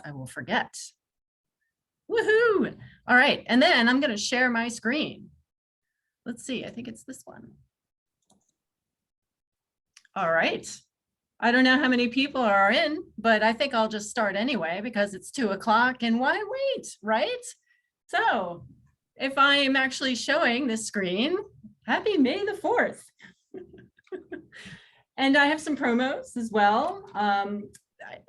I will forget. Woohoo! All right, and then I'm going to share my screen. Let's see, I think it's this one. All right. I don't know how many people are in, but I think I'll just start anyway because it's 2 o'clock and why wait, right? So if I'm actually showing this screen, happy May the 4th. And I have some promos as well.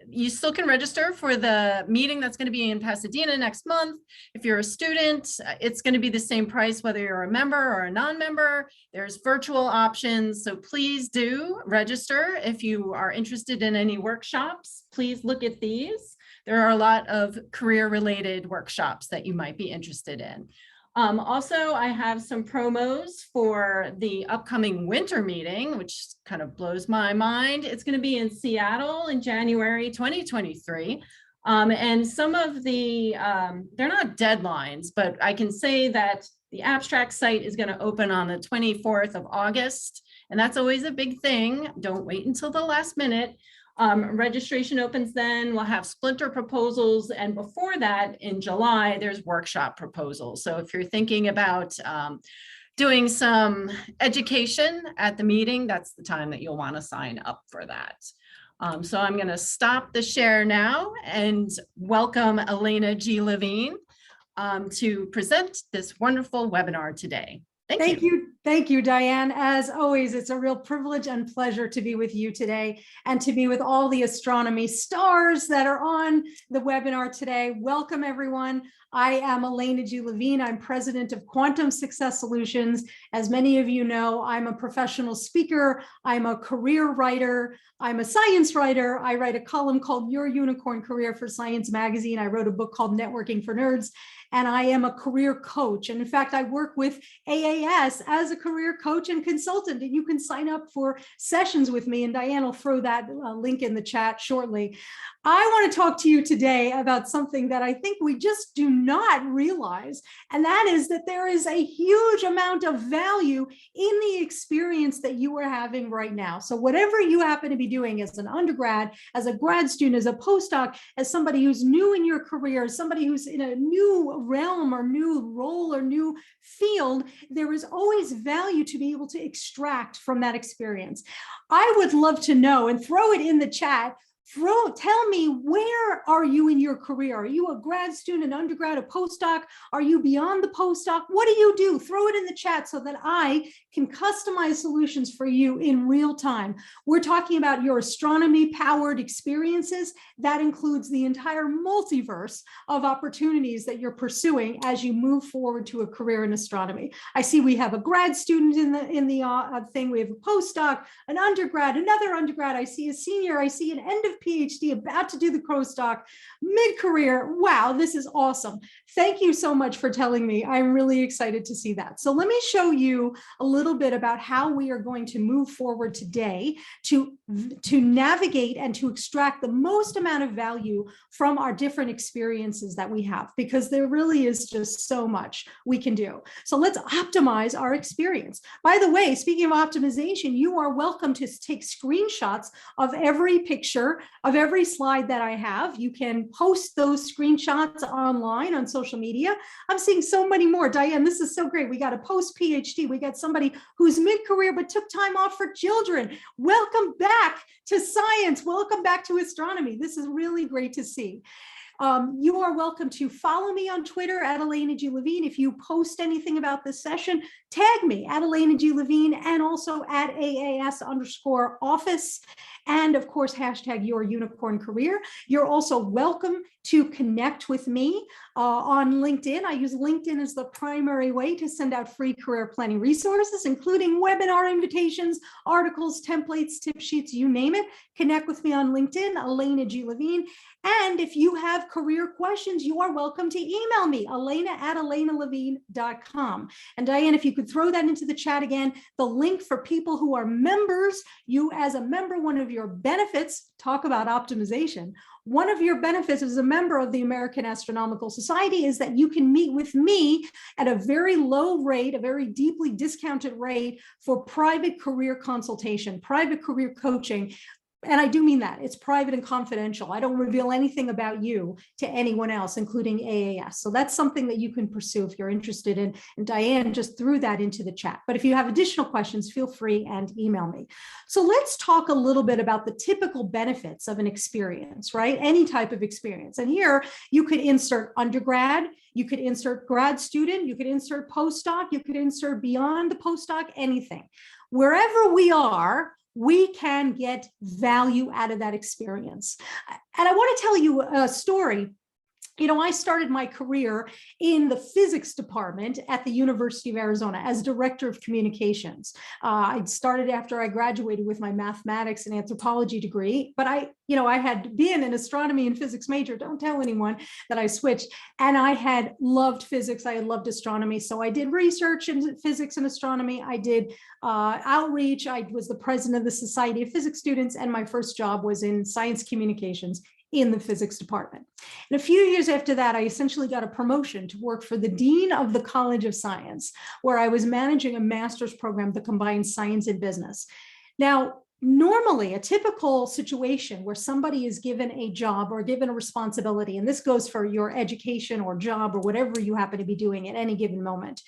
You still can register for the meeting that's going to be in Pasadena next month. If you're a student, it's going to be the same price whether you're a member or a non-member. There's virtual options, so please do register. If you are interested in any workshops, please look at these. There are a lot of career-related workshops that you might be interested in. Also, I have some promos for the upcoming winter meeting, which kind of blows my mind. It's going to be in Seattle in January 2023. And some of the, they're not deadlines, but I can say that the abstract site is going to open on the 24th of August. And that's always a big thing. Don't wait until the last minute. Registration opens then, we'll have splinter proposals, and before that in July there's workshop proposals. So if you're thinking about doing some education at the meeting, that's the time that you'll want to sign up for that. So I'm going to stop the share now and welcome Alaina G. Levine to present this wonderful webinar today. Thank you. Thank you, Diane. As always, it's a real privilege and pleasure to be with you today and to be with all the astronomy stars that are on the webinar today. Welcome, everyone. I am Alaina G. Levine. I'm president of Quantum Success Solutions. As many of you know, I'm a professional speaker. I'm a career writer. I'm a science writer. I write a column called Your Unicorn Career for Science Magazine. I wrote a book called Networking for Nerds. And I am a career coach. And in fact, I work with AAS as a career coach and consultant. And you can sign up for sessions with me. And Diane will throw that link in the chat shortly. I want to talk to you today about something that I think we just do not realize. And that is that there is a huge amount of value in the experience that you are having right now. So whatever you happen to be doing as an undergrad, as a grad student, as a postdoc, as somebody who's new in your career, somebody who's in a new realm or new role or new field, there is always value to be able to extract from that experience. I would love to know, and throw it in the chat, tell me, where are you in your career? Are you a grad student, an undergrad, a postdoc? Are you beyond the postdoc? What do you do? Throw it in the chat so that I can customize solutions for you in real time. We're talking about your astronomy-powered experiences. That includes the entire multiverse of opportunities that you're pursuing as you move forward to a career in astronomy. I see we have a grad student in the thing. We have a postdoc, an undergrad, another undergrad. I see a senior. I see an end of PhD about to do the postdoc, mid-career. Wow, this is awesome. Thank you so much for telling me. I'm really excited to see that. So let me show you a little bit about how we are going to move forward today to navigate and to extract the most amount of value from our different experiences that we have, because there really is just so much we can do. So let's optimize our experience. By the way, speaking of optimization, you are welcome to take screenshots of every picture, of every slide that I have. You can post those screenshots online on social media. I'm seeing so many more. Diane, this is so great. We got a post PhD. We got somebody who's mid-career but took time off for children. Welcome back to science. Welcome back to astronomy. This is really great to see. You are welcome to follow me on Twitter at Alaina G. Levine. If you post anything about this session, tag me at Alaina G. Levine and also at AAS_office. And of course, hashtag Your Unicorn Career. You're also welcome to connect with me on LinkedIn. I use LinkedIn as the primary way to send out free career planning resources, including webinar invitations, articles, templates, tip sheets, you name it. Connect with me on LinkedIn, Alaina G. Levine. And if you have career questions, you are welcome to email me, alaina@alainalevine.com. And Diane, if you could throw that into the chat again, the link for people who are members, you as a member, one of your benefits, talk about optimization. One of your benefits as a member of the American Astronomical Society is that you can meet with me at a very low rate, a very deeply discounted rate for private career consultation, private career coaching, and I do mean that, it's private and confidential. I don't reveal anything about you to anyone else, including AAS. So that's something that you can pursue if you're interested in. And Diane just threw that into the chat. But if you have additional questions, feel free and email me. So let's talk a little bit about the typical benefits of an experience, right? Any type of experience. And here you could insert undergrad, you could insert grad student, you could insert postdoc, you could insert beyond the postdoc, anything. Wherever we are, we can get value out of that experience. And I want to tell you a story. You know, I started my career in the physics department at the University of Arizona as director of communications. I started after I graduated with my mathematics and anthropology degree, but I had been an astronomy and physics major. Don't tell anyone that I switched. And I had loved physics. I had loved astronomy. So I did research in physics and astronomy. I did outreach. I was the president of the Society of Physics Students. And my first job was in science communications in the physics department. And a few years after that, I essentially got a promotion to work for the dean of the College of Science, where I was managing a master's program that combines science and business. Now, normally a typical situation where somebody is given a job or given a responsibility, and this goes for your education or job or whatever you happen to be doing at any given moment,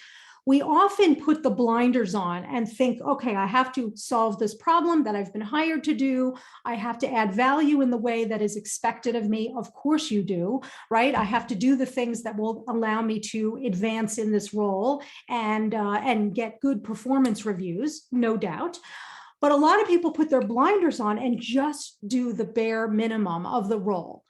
we often put the blinders on and think, okay, I have to solve this problem that I've been hired to do. I have to add value in the way that is expected of me. Of course you do, right? I have to do the things that will allow me to advance in this role and get good performance reviews, no doubt. But a lot of people put their blinders on and just do the bare minimum of the role.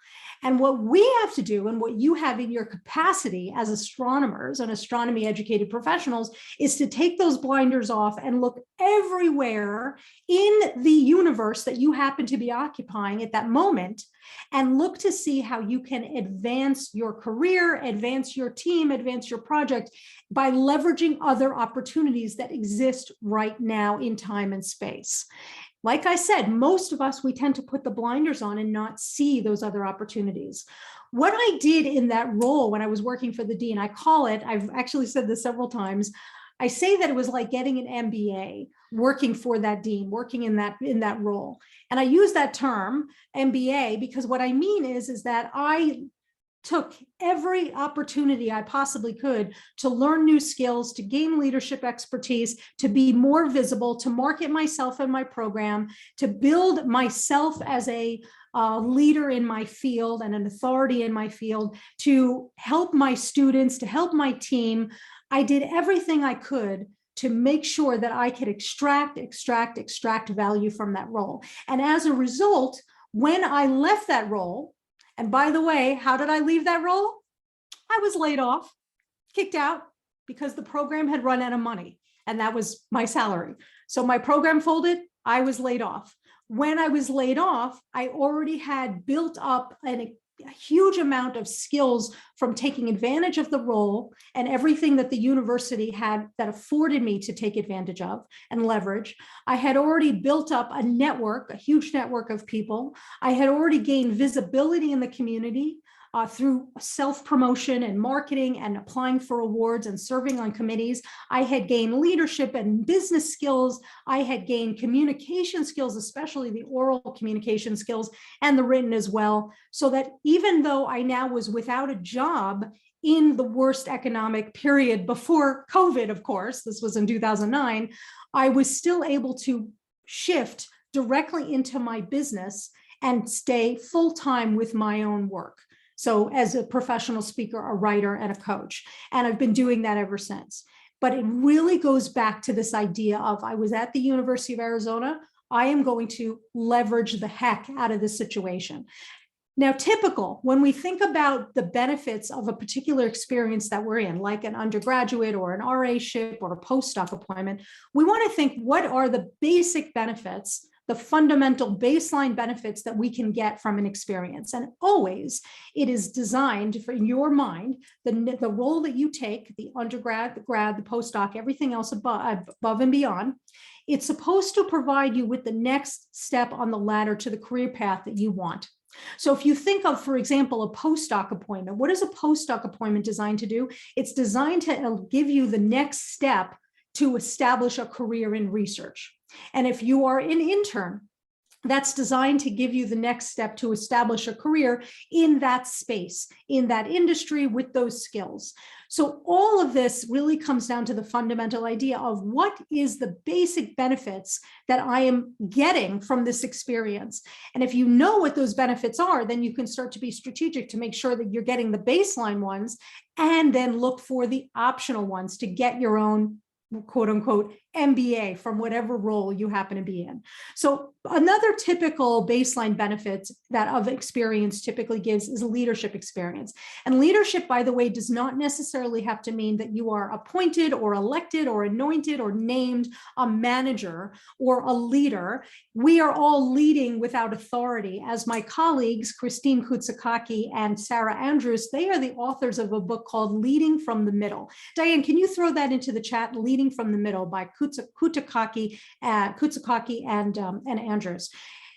And what we have to do, and what you have in your capacity as astronomers and astronomy educated professionals, is to take those blinders off and look everywhere in the universe that you happen to be occupying at that moment, and look to see how you can advance your career, advance your team, advance your project by leveraging other opportunities that exist right now in time and space. Like I said, most of us, we tend to put the blinders on and not see those other opportunities. What I did in that role when I was working for the dean, I call it, I've actually said this several times, I say that it was like getting an MBA, working for that dean, working in that role. And I use that term, MBA, because what I mean is that I took every opportunity I possibly could to learn new skills, to gain leadership expertise, to be more visible, to market myself and my program, to build myself as a leader in my field and an authority in my field, to help my students, to help my team. I did everything I could to make sure that I could extract value from that role. And as a result, when I left that role, and by the way, how did I leave that role? I was laid off, kicked out, because the program had run out of money, and that was my salary. So my program folded, I was laid off. When I was laid off, I already had built up a huge amount of skills from taking advantage of the role and everything that the university had that afforded me to take advantage of and leverage. I had already built up a network, a huge network of people. I had already gained visibility in the community through self-promotion and marketing and applying for awards and serving on committees. I had gained leadership and business skills. I had gained communication skills, especially the oral communication skills and the written as well, so that even though I now was without a job in the worst economic period before COVID, of course, this was in 2009, I was still able to shift directly into my business and stay full-time with my own work. So as a professional speaker, a writer, and a coach. And I've been doing that ever since. But it really goes back to this idea of, I was at the University of Arizona, I am going to leverage the heck out of this situation. Now, typical, when we think about the benefits of a particular experience that we're in, like an undergraduate or an RA-ship or a postdoc appointment, we want to think, what are the basic benefits, the fundamental baseline benefits that we can get from an experience? And always it is designed for, in your mind, the role that you take, the undergrad, the grad, the postdoc, everything else above and beyond, it's supposed to provide you with the next step on the ladder to the career path that you want. So if you think of, for example, a postdoc appointment, what is a postdoc appointment designed to do? It's designed to give you the next step to establish a career in research. And if you are an intern, that's designed to give you the next step to establish a career in that space, in that industry with those skills. So all of this really comes down to the fundamental idea of what is the basic benefits that I am getting from this experience. And if you know what those benefits are, then you can start to be strategic to make sure that you're getting the baseline ones and then look for the optional ones to get your own quote unquote MBA from whatever role you happen to be in. So another typical baseline benefit that of experience typically gives is leadership experience. And leadership, by the way, does not necessarily have to mean that you are appointed or elected or anointed or named a manager or a leader. We are all leading without authority. As my colleagues, Christine Kutsakaki and Sarah Andrews, they are the authors of a book called Leading from the Middle. Diane, can you throw that into the chat? Leading from the Middle by Kutsakaki and Andrews.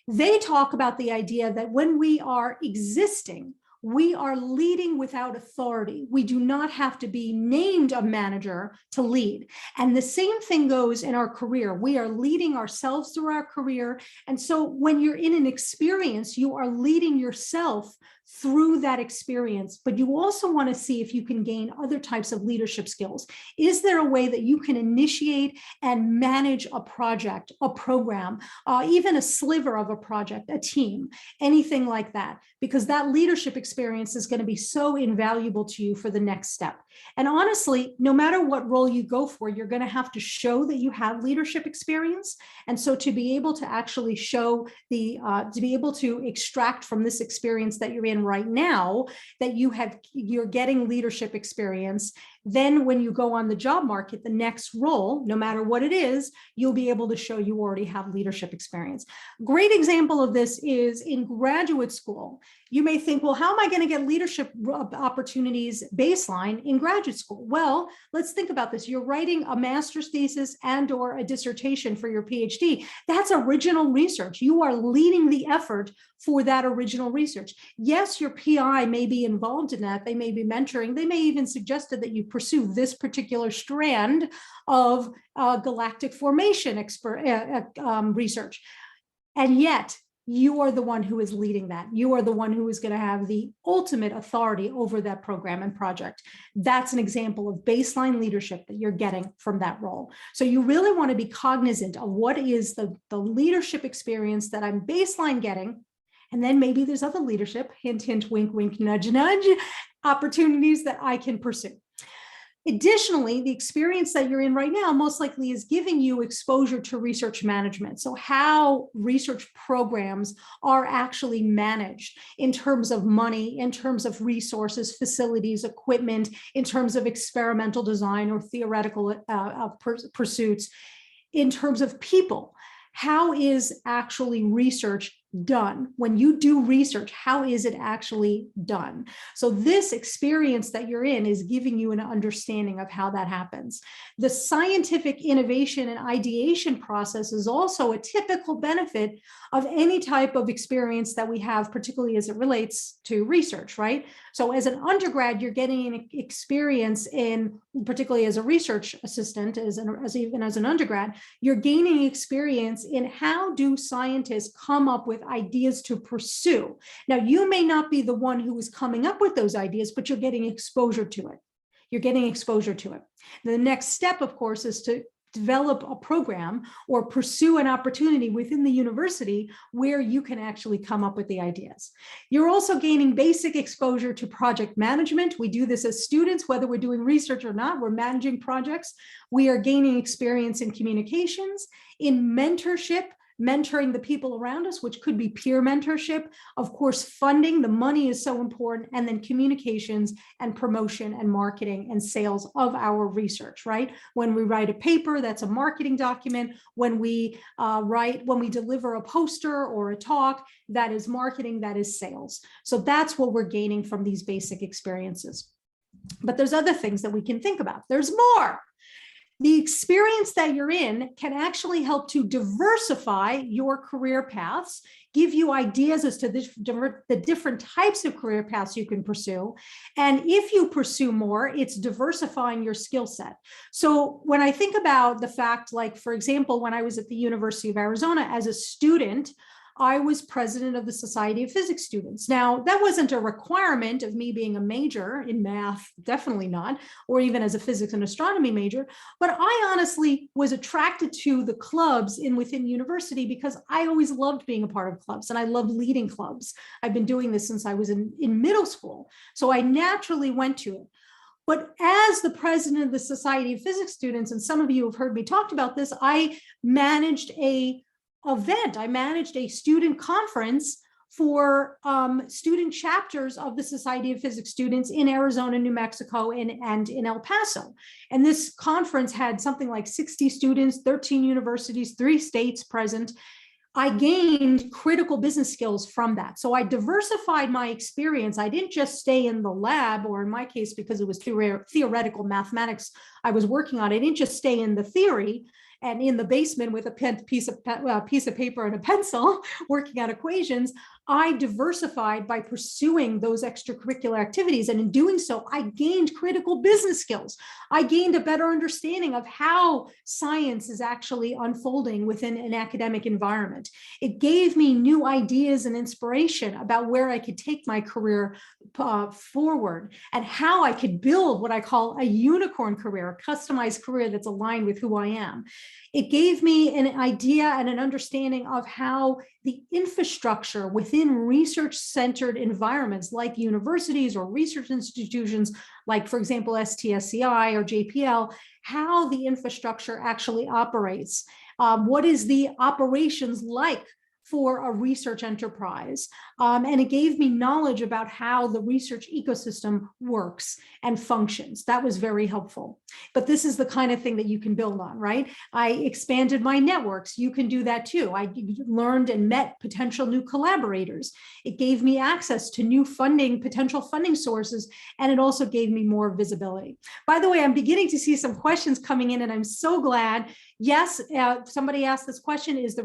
They talk about the idea that when we are existing, we are leading without authority. We do not have to be named a manager to lead. And the same thing goes in our career. We are leading ourselves through our career. And so when you're in an experience, you are leading yourself through that experience, but you also want to see if you can gain other types of leadership skills. Is there a way that you can initiate and manage a project, a program, even a sliver of a project, a team, anything like that? Because that leadership experience is going to be so invaluable to you for the next step. And honestly, no matter what role you go for, you're going to have to show that you have leadership experience. And so to be able to actually show to be able to extract from this experience that you're in right now, that you're getting leadership experience, then when you go on the job market, the next role, no matter what it is, you'll be able to show you already have leadership experience. Great example of this is in graduate school. You may think, well, how am I going to get leadership opportunities baseline in graduate school? Well, let's think about this. You're writing a master's thesis and or a dissertation for your PhD. That's original research. You are leading the effort for that original research. Yes, your PI may be involved in that. They may be mentoring. They may even suggested that you pursue this particular strand of galactic formation research. And yet, you are the one who is leading that. You are the one who is going to have the ultimate authority over that program and project. That's an example of baseline leadership that you're getting from that role. So you really want to be cognizant of what is the leadership experience that I'm baseline getting. And then maybe there's other leadership, hint, hint, wink, wink, nudge, nudge, opportunities that I can pursue. Additionally, the experience that you're in right now most likely is giving you exposure to research management. So how research programs are actually managed in terms of money, in terms of resources, facilities, equipment, in terms of experimental design or theoretical pursuits, in terms of people. How is actually research done? When you do research, how is it actually done? So this experience that you're in is giving you an understanding of how that happens. The scientific innovation and ideation process is also a typical benefit of any type of experience that we have, particularly as it relates to research, right? So as an undergrad, you're getting an experience in, particularly as a research assistant, even as an undergrad, you're gaining experience in how do scientists come up with ideas to pursue. Now, you may not be the one who is coming up with those ideas, but you're getting exposure to it. You're getting exposure to it. The next step, of course, is to develop a program or pursue an opportunity within the university where you can actually come up with the ideas. You're also gaining basic exposure to project management. We do this as students, whether we're doing research or not, we're managing projects. We are gaining experience in communications, in mentorship, mentoring the people around us, which could be peer mentorship. Of course, funding, the money is so important, and then communications and promotion and marketing and sales of our research, right? When we write a paper, that's a marketing document. When we deliver a poster or a talk, that is marketing, that is sales. So that's what we're gaining from these basic experiences. But there's other things that we can think about. There's more. The experience that you're in can actually help to diversify your career paths, give you ideas as to the different types of career paths you can pursue. And if you pursue more, it's diversifying your skill set. So when I think about the fact, like, for example, when I was at the University of Arizona as a student, I was president of the Society of Physics Students. Now, that wasn't a requirement of me being a major in math, definitely not, or even as a physics and astronomy major, but I honestly was attracted to the clubs within university because I always loved being a part of clubs and I love leading clubs. I've been doing this since I was in middle school, so I naturally went to it. But as the president of the Society of Physics Students, and some of you have heard me talk about this, I managed a student conference for student chapters of the Society of Physics Students in Arizona, New Mexico, and in El Paso. And this conference had something like 60 students, 13 universities, 3 states present. I gained critical business skills from that. So I diversified my experience. I didn't just stay in the lab, or in my case, because it was theoretical mathematics I was working on, I didn't just stay in the theory and in the basement with a piece of paper and a pencil working out equations. I diversified by pursuing those extracurricular activities. And in doing so, I gained critical business skills. I gained a better understanding of how science is actually unfolding within an academic environment. It gave me new ideas and inspiration about where I could take my career forward and how I could build what I call a unicorn career, a customized career that's aligned with who I am. It gave me an idea and an understanding of how the infrastructure within research-centered environments like universities or research institutions, like, for example, STSCI or JPL, how the infrastructure actually operates. What is the operations like for a research enterprise? And it gave me knowledge about how the research ecosystem works and functions. That was very helpful. But this is the kind of thing that you can build on, right? I expanded my networks. You can do that too. I learned and met potential new collaborators. It gave me access to new potential funding sources, and it also gave me more visibility. By the way, I'm beginning to see some questions coming in, and I'm so glad. Yes, somebody asked this question, is the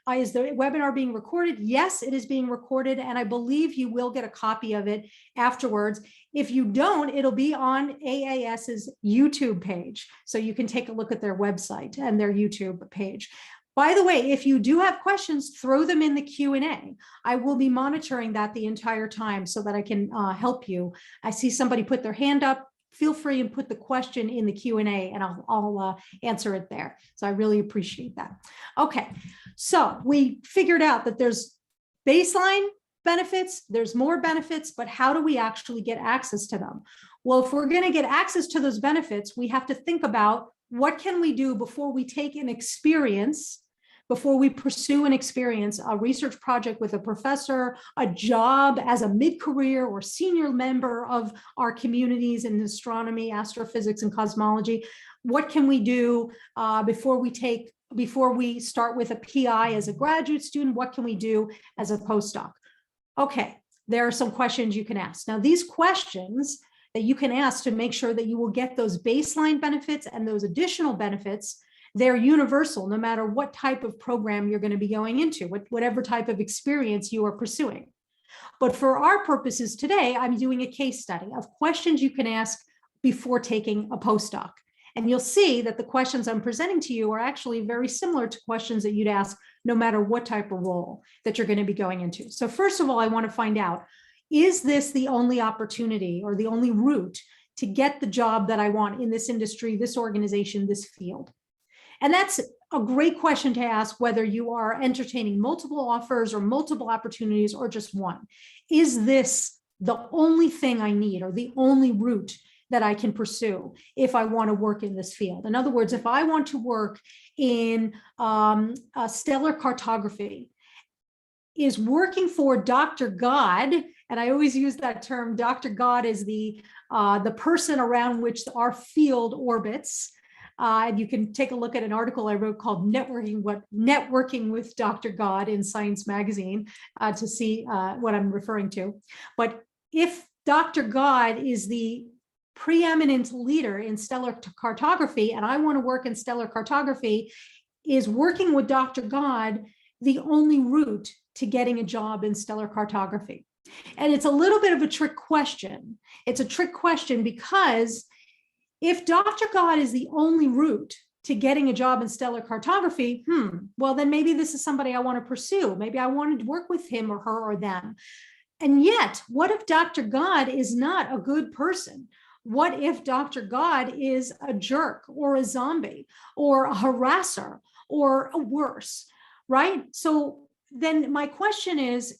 webinar being recorded? Yes, it is being recorded, and I believe you will get a copy of it afterwards. If you don't, it'll be on AAS's YouTube page, so you can take a look at their website and their YouTube page. By the way, if you do have questions, throw them in the Q&A. I will be monitoring that the entire time so that I can help you. I see somebody put their hand up. Feel free and put the question in the Q&A and I'll answer it there. So I really appreciate that. Okay, so we figured out that there's baseline benefits, there's more benefits, but how do we actually get access to them? Well, if we're going to get access to those benefits, we have to think about what can we do before we take an experience, before we pursue an experience, a research project with a professor, a job as a mid-career or senior member of our communities in astronomy, astrophysics, and cosmology. What can we do before we start with a PI as a graduate student? What can we do as a postdoc? Okay, there are some questions you can ask. Now, these questions that you can ask to make sure that you will get those baseline benefits and those additional benefits, they're universal, no matter what type of program you're going to be going into, whatever type of experience you are pursuing. But for our purposes today, I'm doing a case study of questions you can ask before taking a postdoc. And you'll see that the questions I'm presenting to you are actually very similar to questions that you'd ask no matter what type of role that you're going to be going into. So first of all, I want to find out, is this the only opportunity or the only route to get the job that I want in this industry, this organization, this field? And that's a great question to ask, whether you are entertaining multiple offers or multiple opportunities or just one. Is this the only thing I need or the only route that I can pursue if I want to work in this field? In other words, if I want to work in stellar cartography, is working for Dr. God, and I always use that term, Dr. God is the person around which our field orbits. And you can take a look at an article I wrote called Networking with Dr. God in Science Magazine to see what I'm referring to. But if Dr. God is the preeminent leader in stellar cartography, and I want to work in stellar cartography, is working with Dr. God the only route to getting a job in stellar cartography? And it's a little bit of a trick question. It's a trick question because if Dr. God is the only route to getting a job in stellar cartography, well, then maybe this is somebody I want to pursue. Maybe I want to work with him or her or them. And yet, what if Dr. God is not a good person? What if Dr. God is a jerk or a zombie or a harasser or a worse, right? So then my question is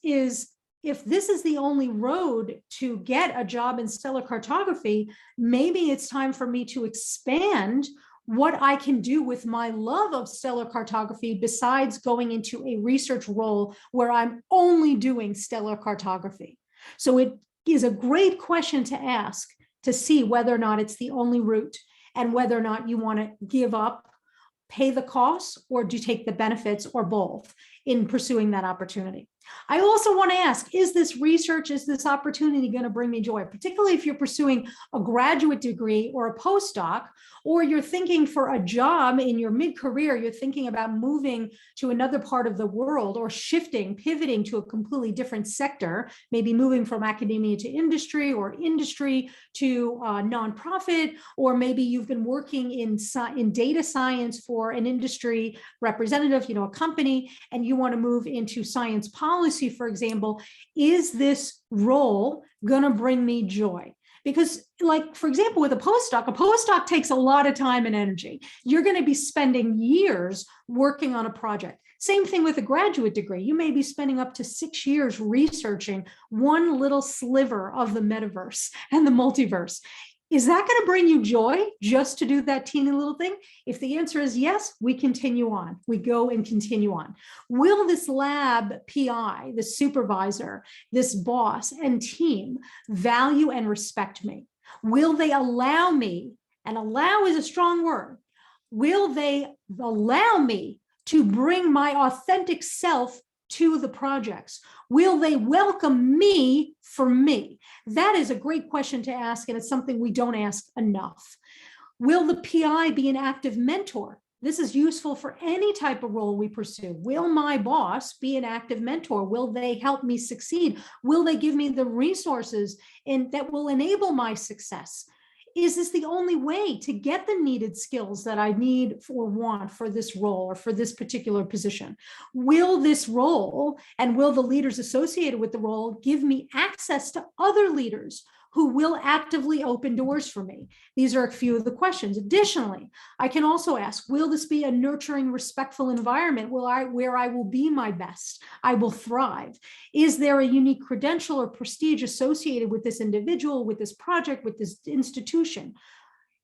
if this is the only road to get a job in stellar cartography, maybe it's time for me to expand what I can do with my love of stellar cartography besides going into a research role where I'm only doing stellar cartography. So it is a great question to ask to see whether or not it's the only route and whether or not you want to give up, pay the costs, or do you take the benefits or both in pursuing that opportunity. I also want to ask, is this research, is this opportunity going to bring me joy, particularly if you're pursuing a graduate degree or a postdoc, or you're thinking for a job in your mid-career, you're thinking about moving to another part of the world or shifting, pivoting to a completely different sector, maybe moving from academia to industry or industry to nonprofit, or maybe you've been working in data science for an industry representative, a company, and you want to move into science policy, for example. Is this role going to bring me joy? Because, like, for example, with a postdoc takes a lot of time and energy. You're going to be spending years working on a project. Same thing with a graduate degree. You may be spending up to 6 years researching one little sliver of the metaverse and the multiverse. Is that going to bring you joy just to do that teeny little thing? If the answer is yes, we continue on. We go and continue on. Will this lab PI, the supervisor, this boss and team value and respect me? Will they allow me, and allow is a strong word, will they allow me to bring my authentic self to the projects? Will they welcome me for me? That is a great question to ask, and it's something we don't ask enough. Will the PI be an active mentor? This is useful for any type of role we pursue. Will my boss be an active mentor? Will they help me succeed? Will they give me the resources that will enable my success? Is this the only way to get the needed skills that I need or want for this role or for this particular position? Will this role and will the leaders associated with the role give me access to other leaders who will actively open doors for me? These are a few of the questions. Additionally, I can also ask, will this be a nurturing, respectful environment where I will be my best? I will thrive. Is there a unique credential or prestige associated with this individual, with this project, with this institution?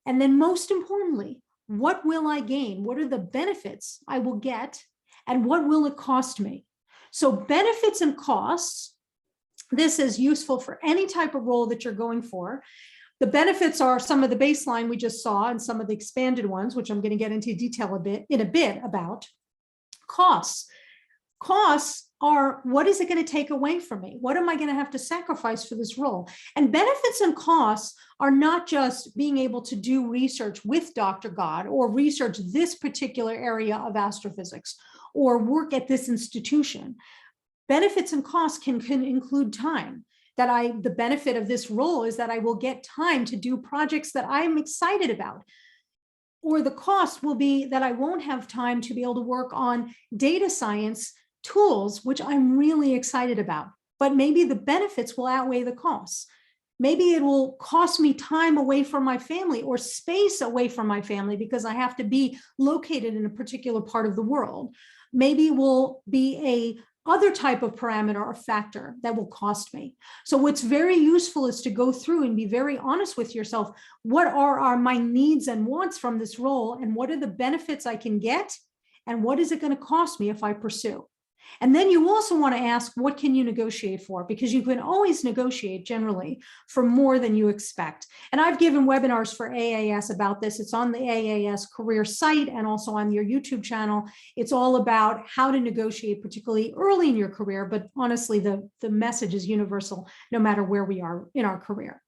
And then most importantly, what will I gain? What are the benefits I will get? And what will it cost me? So benefits and costs, this is useful for any type of role that you're going for. The benefits are some of the baseline we just saw and some of the expanded ones, which I'm going to get into detail in a bit about. Costs are, what is it going to take away from me? What am I going to have to sacrifice for this role? And benefits and costs are not just being able to do research with Dr. God or research this particular area of astrophysics or work at this institution. Benefits and costs can include time. The benefit of this role is that I will get time to do projects that I'm excited about. Or the cost will be that I won't have time to be able to work on data science tools, which I'm really excited about. But maybe the benefits will outweigh the costs. Maybe it will cost me time away from my family or space away from my family because I have to be located in a particular part of the world. Maybe it will be a other type of parameter or factor that will cost me. So what's very useful is to go through and be very honest with yourself. What are my needs and wants from this role? And what are the benefits I can get? And what is it going to cost me if I pursue? And then you also want to ask, what can you negotiate for? Because you can always negotiate generally for more than you expect. And I've given webinars for AAS about this. It's on the AAS career site and also on your YouTube channel. It's all about how to negotiate, particularly early in your career. But honestly, the message is universal, no matter where we are in our career.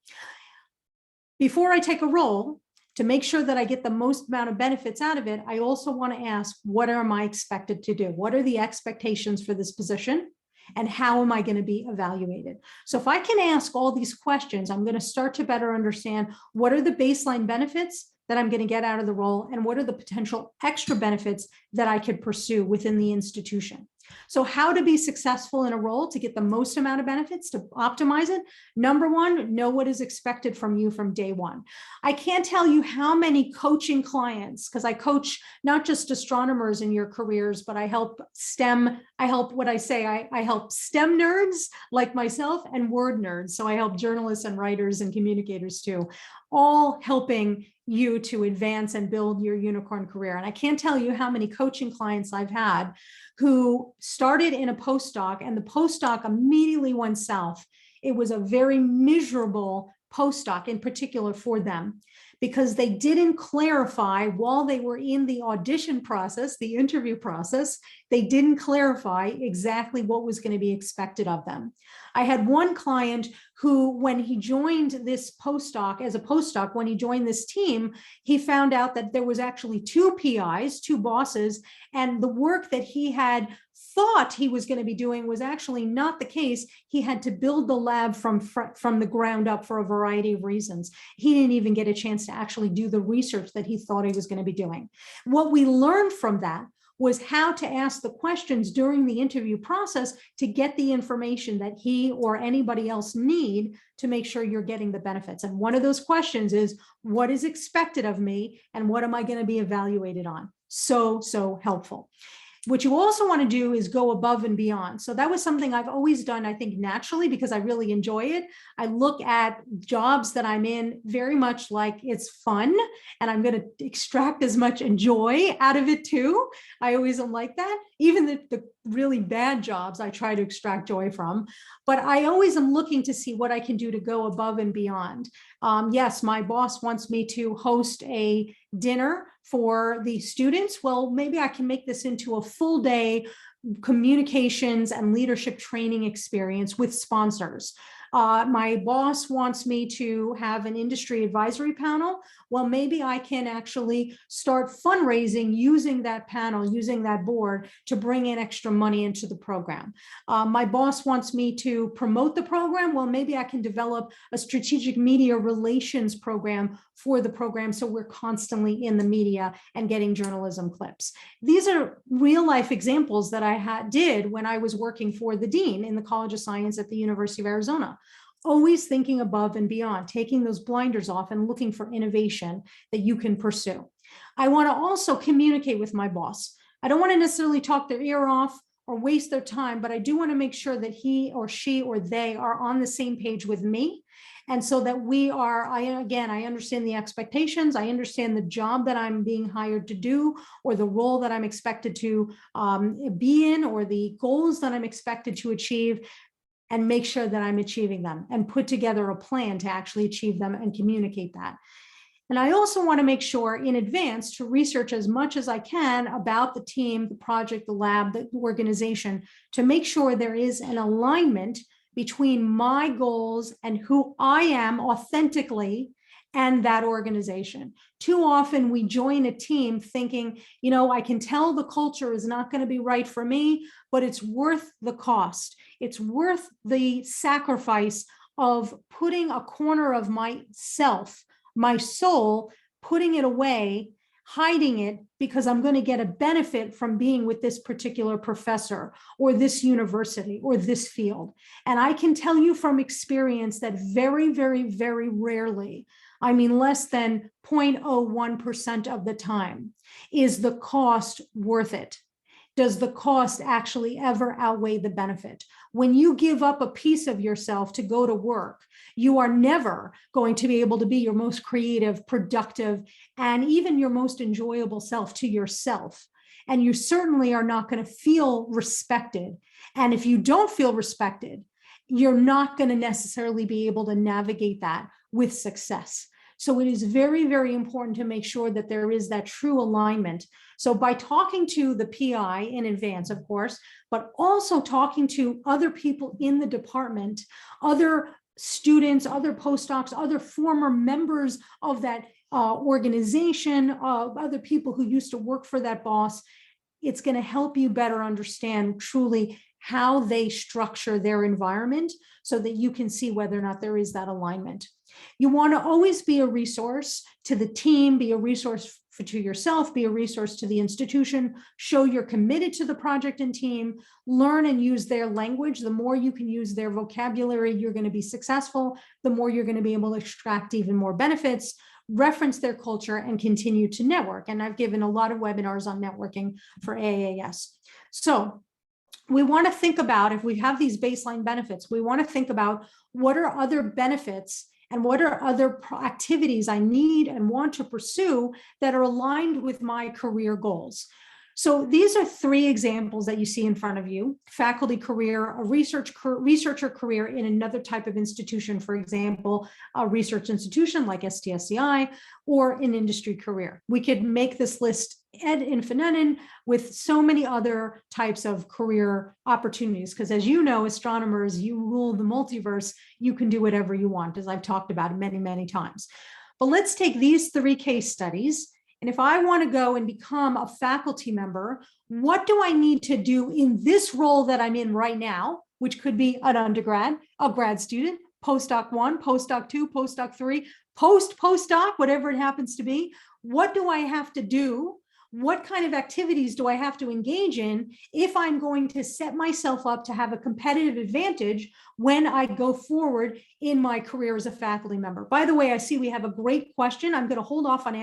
Before I take a role, to make sure that I get the most amount of benefits out of it, I also want to ask, what am I expected to do? What are the expectations for this position? And how am I going to be evaluated? So if I can ask all these questions, I'm going to start to better understand what are the baseline benefits that I'm going to get out of the role, and what are the potential extra benefits that I could pursue within the institution. So how to be successful in a role to get the most amount of benefits, to optimize it. Number one, know what is expected from you from day one. I can't tell you how many coaching clients, because I coach not just astronomers in your careers, but I help STEM, I help STEM nerds like myself and word nerds. So I help journalists and writers and communicators too, all helping you to advance and build your unicorn career. And I can't tell you how many coaching clients I've had who started in a postdoc, and the postdoc immediately went south. It was a very miserable postdoc in particular for them, because they didn't clarify while they were in the audition process, the interview process, they didn't clarify exactly what was going to be expected of them. I had one client who, when he joined this postdoc, as a postdoc, when he joined this team, he found out that there was actually two PIs, two bosses, and the work that he had thought he was going to be doing was actually not the case. He had to build the lab from the ground up for a variety of reasons. He didn't even get a chance to actually do the research that he thought he was going to be doing. What we learned from that was how to ask the questions during the interview process to get the information that he or anybody else need to make sure you're getting the benefits. And one of those questions is, what is expected of me and what am I going to be evaluated on? So helpful. What you also want to do is go above and beyond. So that was something I've always done, I think, naturally, because I really enjoy it. I look at jobs that I'm in very much like it's fun, and I'm going to extract as much joy out of it too. I always am like that. Even the really bad jobs, I try to extract joy from, but I always am looking to see what I can do to go above and beyond. Yes, my boss wants me to host a dinner for the students. Well, maybe I can make this into a full day communications and leadership training experience with sponsors. My boss wants me to have an industry advisory panel. Well, maybe I can actually start fundraising using that panel, using that board to bring in extra money into the program. My boss wants me to promote the program. Well, maybe I can develop a strategic media relations program for the program, so we're constantly in the media and getting journalism clips. These are real life examples that I did when I was working for the dean in the College of Science at the University of Arizona. Always thinking above and beyond, taking those blinders off and looking for innovation that you can pursue. I want to also communicate with my boss. I don't want to necessarily talk their ear off or waste their time, but I do want to make sure that he or she or they are on the same page with me. And so that we are, I understand the expectations. I understand the job that I'm being hired to do, or the role that I'm expected to be in, or the goals that I'm expected to achieve, and make sure that I'm achieving them and put together a plan to actually achieve them and communicate that. And I also want to make sure in advance to research as much as I can about the team, the project, the lab, the organization, to make sure there is an alignment between my goals and who I am authentically and that organization. Too often we join a team thinking, you know, I can tell the culture is not going to be right for me, but it's worth the cost. It's worth the sacrifice of putting a corner of myself, my soul, putting it away, hiding it, because I'm going to get a benefit from being with this particular professor or this university or this field. And I can tell you from experience that very, very, very rarely, I mean less than 0.01% of the time, is the cost worth it. Does the cost actually ever outweigh the benefit? When you give up a piece of yourself to go to work, you are never going to be able to be your most creative, productive, and even your most enjoyable self to yourself. And you certainly are not going to feel respected. And if you don't feel respected, you're not going to necessarily be able to navigate that with success. So it is very, very important to make sure that there is that true alignment. So by talking to the PI in advance, of course, but also talking to other people in the department, other students, other postdocs, other former members of that organization, other people who used to work for that boss, it's going to help you better understand truly how they structure their environment so that you can see whether or not there is that alignment. You want to always be a resource to the team, be a resource to yourself, be a resource to the institution, show you're committed to the project and team, learn and use their language. The more you can use their vocabulary, you're going to be successful. The more you're going to be able to extract even more benefits, reference their culture, and continue to network. And I've given a lot of webinars on networking for AAS. So we want to think about, if we have these baseline benefits, we want to think about what are other benefits and what are other activities I need and want to pursue that are aligned with my career goals. So these are three examples that you see in front of you: faculty career, a researcher career in another type of institution, for example, a research institution like STSCI, or an industry career. We could make this list ad infinitum with so many other types of career opportunities, because as you know, astronomers, you rule the multiverse. You can do whatever you want, as I've talked about many, many times. But let's take these three case studies. And if I want to go and become a faculty member, what do I need to do in this role that I'm in right now, which could be an undergrad, a grad student, postdoc 1, postdoc 2, postdoc 3, postdoc, whatever it happens to be? What do I have to do? What kind of activities do I have to engage in if I'm going to set myself up to have a competitive advantage when I go forward in my career as a faculty member? By the way, I see we have a great question. I'm going to hold off on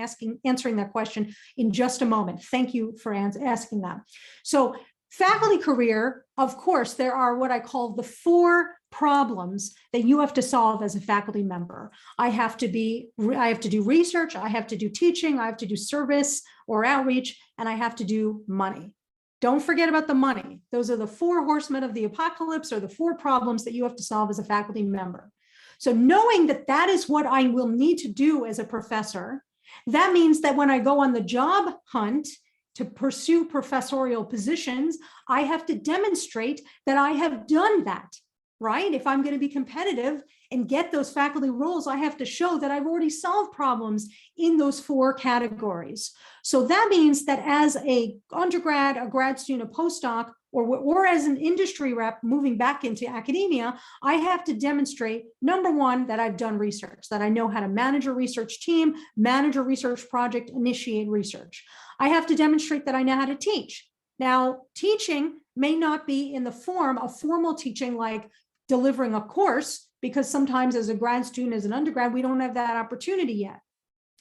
answering that question in just a moment. Thank you for asking that. So faculty career, of course, there are what I call the 4 problems that you have to solve as a faculty member. I have to do research, I have to do teaching, I have to do service or outreach, and I have to do money. Don't forget about the money. Those are the 4 horsemen of the apocalypse, or the 4 problems that you have to solve as a faculty member. So knowing that that is what I will need to do as a professor, that means that when I go on the job hunt to pursue professorial positions, I have to demonstrate that I have done that. Right? If I'm going to be competitive and get those faculty roles, I have to show that I've already solved problems in those 4 categories. So that means that as an undergrad, a grad student, a postdoc, or as an industry rep moving back into academia, I have to demonstrate, number 1, that I've done research, that I know how to manage a research team, manage a research project, initiate research. I have to demonstrate that I know how to teach. Now, teaching may not be in the form of formal teaching like delivering a course, because sometimes as a grad student, as an undergrad, we don't have that opportunity yet.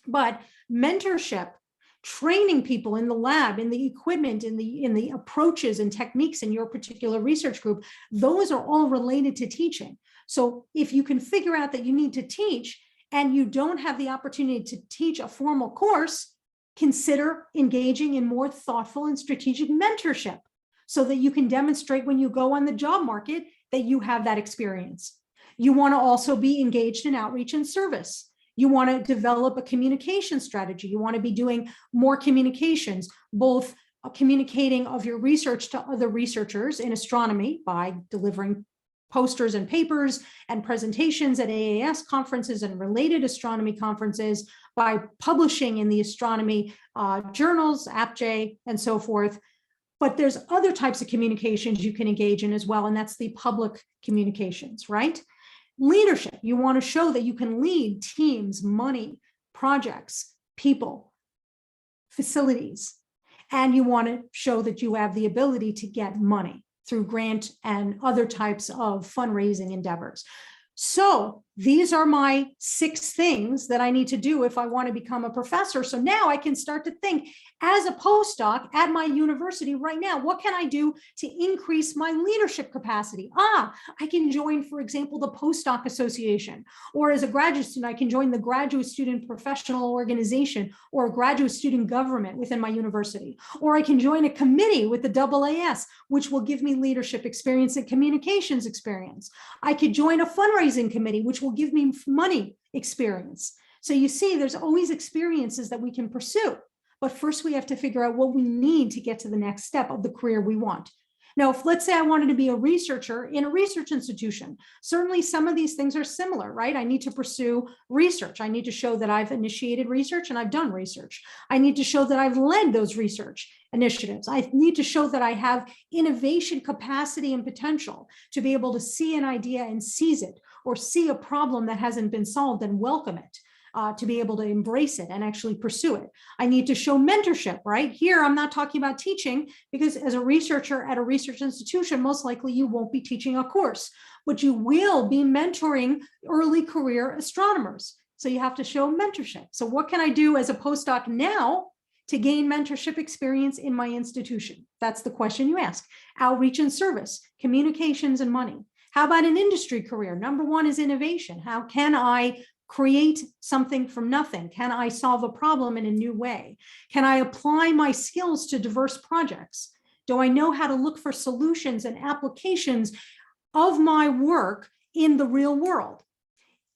But mentorship, training people in the lab, in the equipment, in the approaches and techniques in your particular research group, those are all related to teaching. So if you can figure out that you need to teach and you don't have the opportunity to teach a formal course, consider engaging in more thoughtful and strategic mentorship so that you can demonstrate when you go on the job market that you have that experience. You want to also be engaged in outreach and service. You want to develop a communication strategy. You want to be doing more communications, both communicating of your research to other researchers in astronomy by delivering posters and papers and presentations at AAS conferences and related astronomy conferences, by publishing in the astronomy journals, APJ, and so forth. But there's other types of communications you can engage in as well, and that's the public communications, right? Leadership, you want to show that you can lead teams, money, projects, people, facilities, and you want to show that you have the ability to get money through grant and other types of fundraising endeavors. So these are my 6 things that I need to do if I want to become a professor. So now I can start to think as a postdoc at my university right now, what can I do to increase my leadership capacity? I can join, for example, the postdoc association, or as a graduate student, I can join the graduate student professional organization or graduate student government within my university, or I can join a committee with the AAS, which will give me leadership experience and communications experience. I could join a fundraising committee, which will give me money experience. So you see, there's always experiences that we can pursue. But first we have to figure out what we need to get to the next step of the career we want. Now, if let's say I wanted to be a researcher in a research institution, certainly some of these things are similar, right? I need to pursue research. I need to show that I've initiated research and I've done research. I need to show that I've led those research initiatives. I need to show that I have innovation capacity and potential to be able to see an idea and seize it, or see a problem that hasn't been solved and welcome it. To be able to embrace it and actually pursue it. I need to show mentorship, right? Here, I'm not talking about teaching, because as a researcher at a research institution, most likely you won't be teaching a course, but you will be mentoring early career astronomers. So you have to show mentorship. So what can I do as a postdoc now to gain mentorship experience in my institution? That's the question you ask. Outreach and service, communications and money. How about an industry career? Number one is innovation. How can I create something from nothing? Can I solve a problem in a new way? Can I apply my skills to diverse projects? Do I know how to look for solutions and applications of my work in the real world?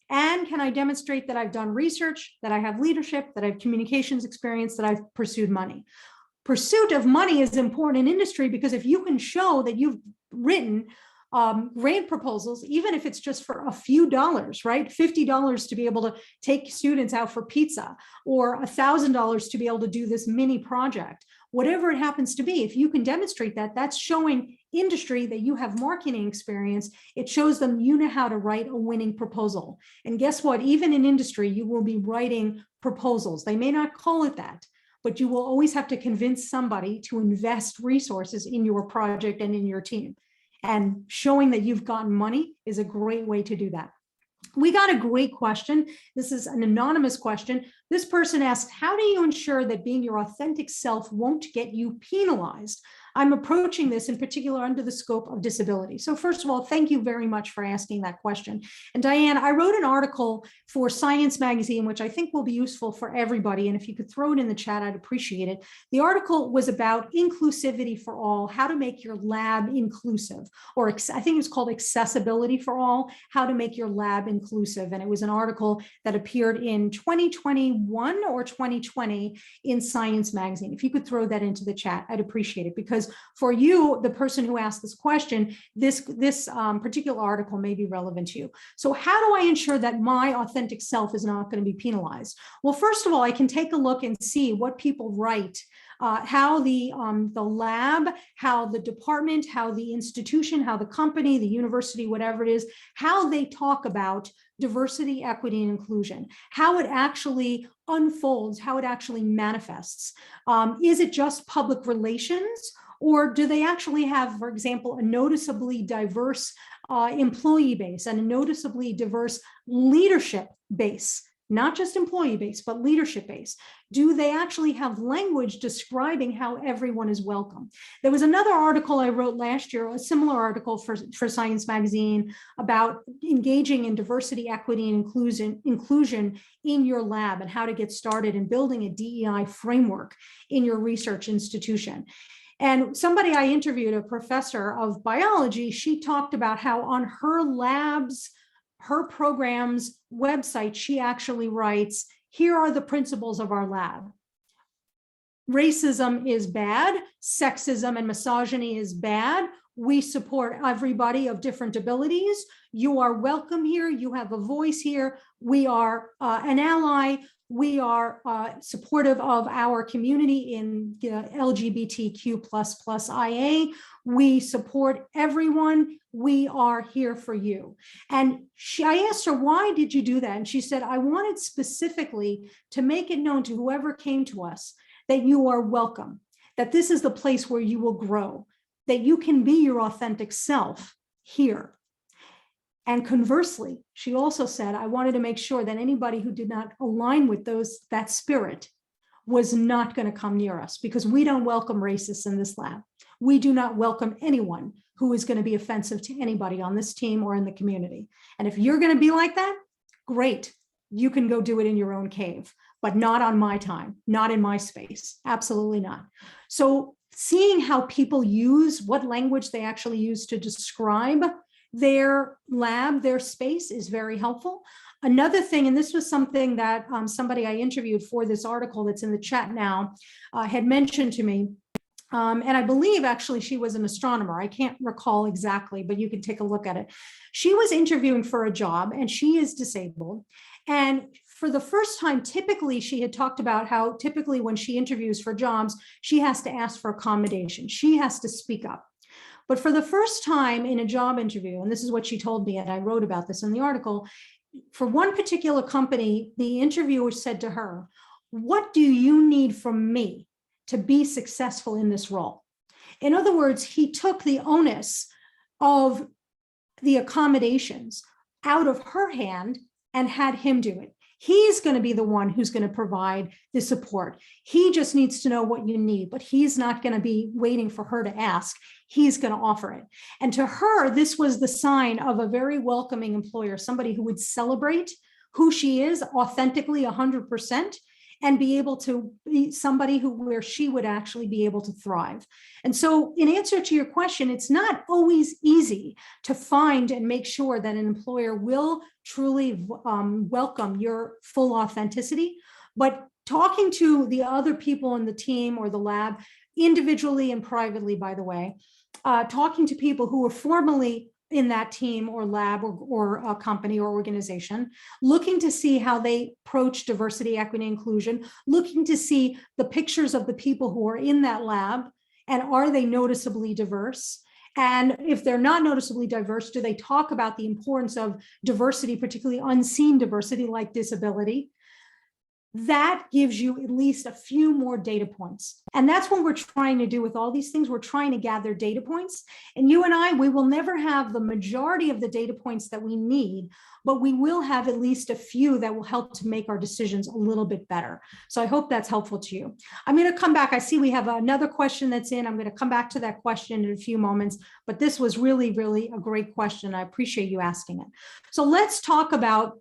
And can I demonstrate that I've done research, that I have leadership, that I have communications experience, that I've pursued money? Pursuit of money is important in industry, because if you can show that you've written grant proposals, even if it's just for a few dollars, right? $50 to be able to take students out for pizza, or $1,000 to be able to do this mini project, whatever it happens to be. If you can demonstrate that, that's showing industry that you have marketing experience. It shows them you know how to write a winning proposal. And guess what? Even in industry, you will be writing proposals. They may not call it that, but you will always have to convince somebody to invest resources in your project and in your team. And showing that you've gotten money is a great way to do that. We got a great question. This is an anonymous question. This person asked, how do you ensure that being your authentic self won't get you penalized? I'm approaching this in particular under the scope of disability. So first of all, thank you very much for asking that question. And Diane, I wrote an article for Science Magazine, which I think will be useful for everybody. And if you could throw it in the chat, I'd appreciate it. The article was about inclusivity for all, how to make your lab inclusive, or I think it's called accessibility for all, how to make your lab inclusive. And it was an article that appeared in 2021 or 2020 in Science Magazine. If you could throw that into the chat, I'd appreciate it, because for you, the person who asked this question, this particular article may be relevant to you. So how do I ensure that my authentic self is not going to be penalized? Well, first of all, I can take a look and see what people write, how the lab, how the department, how the institution, how the company, the university, whatever it is, how they talk about diversity, equity, and inclusion, how it actually unfolds, how it actually manifests. Is it just public relations? Or do they actually have, for example, a noticeably diverse employee base and a noticeably diverse leadership base? Not just employee base, but leadership base. Do they actually have language describing how everyone is welcome? There was another article I wrote last year, a similar article for Science Magazine, about engaging in diversity, equity, and inclusion in your lab, and how to get started in building a DEI framework in your research institution. And somebody I interviewed, a professor of biology, she talked about how on her lab's, her program's website, she actually writes, here are the principles of our lab. Racism is bad, sexism and misogyny is bad. We support everybody of different abilities. You are welcome here. You have a voice here. We are an ally. We are supportive of our community in LGBTQ++IA. We support everyone. We are here for you. And I asked her, why did you do that? And she said, I wanted specifically to make it known to whoever came to us that you are welcome, that this is the place where you will grow, that you can be your authentic self here. And conversely, she also said, I wanted to make sure that anybody who did not align with that spirit was not going to come near us, because we don't welcome racists in this lab. We do not welcome anyone who is going to be offensive to anybody on this team or in the community. And if you're going to be like that, great. You can go do it in your own cave, but not on my time, not in my space. Absolutely not. So seeing how people use, what language they actually use to describe their lab, their space, is very helpful. Another thing, and this was something that somebody I interviewed for this article that's in the chat now had mentioned to me, And I believe actually she was an astronomer. I can't recall exactly, but you can take a look at it. She was interviewing for a job and she is disabled. And for the first time, typically she had talked about how typically when she interviews for jobs, she has to ask for accommodation. She has to speak up. But for the first time in a job interview, and this is what she told me, and I wrote about this in the article, for one particular company, the interviewer said to her, "What do you need from me to be successful in this role?" In other words, he took the onus of the accommodations out of her hand and had him do it. He's going to be the one who's going to provide the support. He just needs to know what you need, but he's not going to be waiting for her to ask. He's going to offer it. And to her, this was the sign of a very welcoming employer, somebody who would celebrate who she is authentically 100%, and be able to be somebody where she would actually be able to thrive. And so in answer to your question, it's not always easy to find and make sure that an employer will truly welcome your full authenticity, but talking to the other people in the team or the lab, individually and privately, by the way, talking to people who are formerly in that team or lab or a company or organization, looking to see how they approach diversity, equity, inclusion, looking to see the pictures of the people who are in that lab and are they noticeably diverse? And if they're not noticeably diverse, do they talk about the importance of diversity, particularly unseen diversity like disability? That gives you at least a few more data points. And that's what we're trying to do with all these things. We're trying to gather data points. And you and I, we will never have the majority of the data points that we need, but we will have at least a few that will help to make our decisions a little bit better. So I hope that's helpful to you. I'm going to come back. I see we have another question that's in. I'm going to come back to that question in a few moments, but this was really, really a great question. I appreciate you asking it. So let's talk about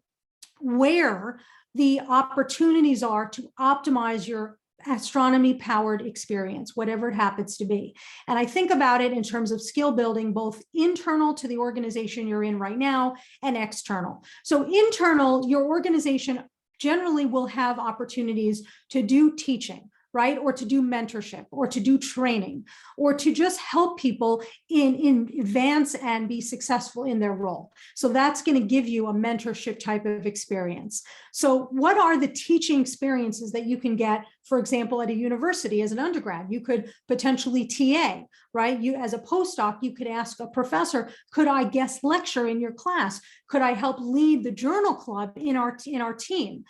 where the opportunities are to optimize your astronomy-powered experience, whatever it happens to be. And I think about it in terms of skill building, both internal to the organization you're in right now and external. So internal, your organization generally will have opportunities to do teaching, right? Or to do mentorship, or to do training, or to just help people in advance and be successful in their role. So that's going to give you a mentorship type of experience. So what are the teaching experiences that you can get, for example, at a university as an undergrad? You could potentially TA, right? You, as a postdoc, you could ask a professor, could I guest lecture in your class? Could I help lead the journal club in our team?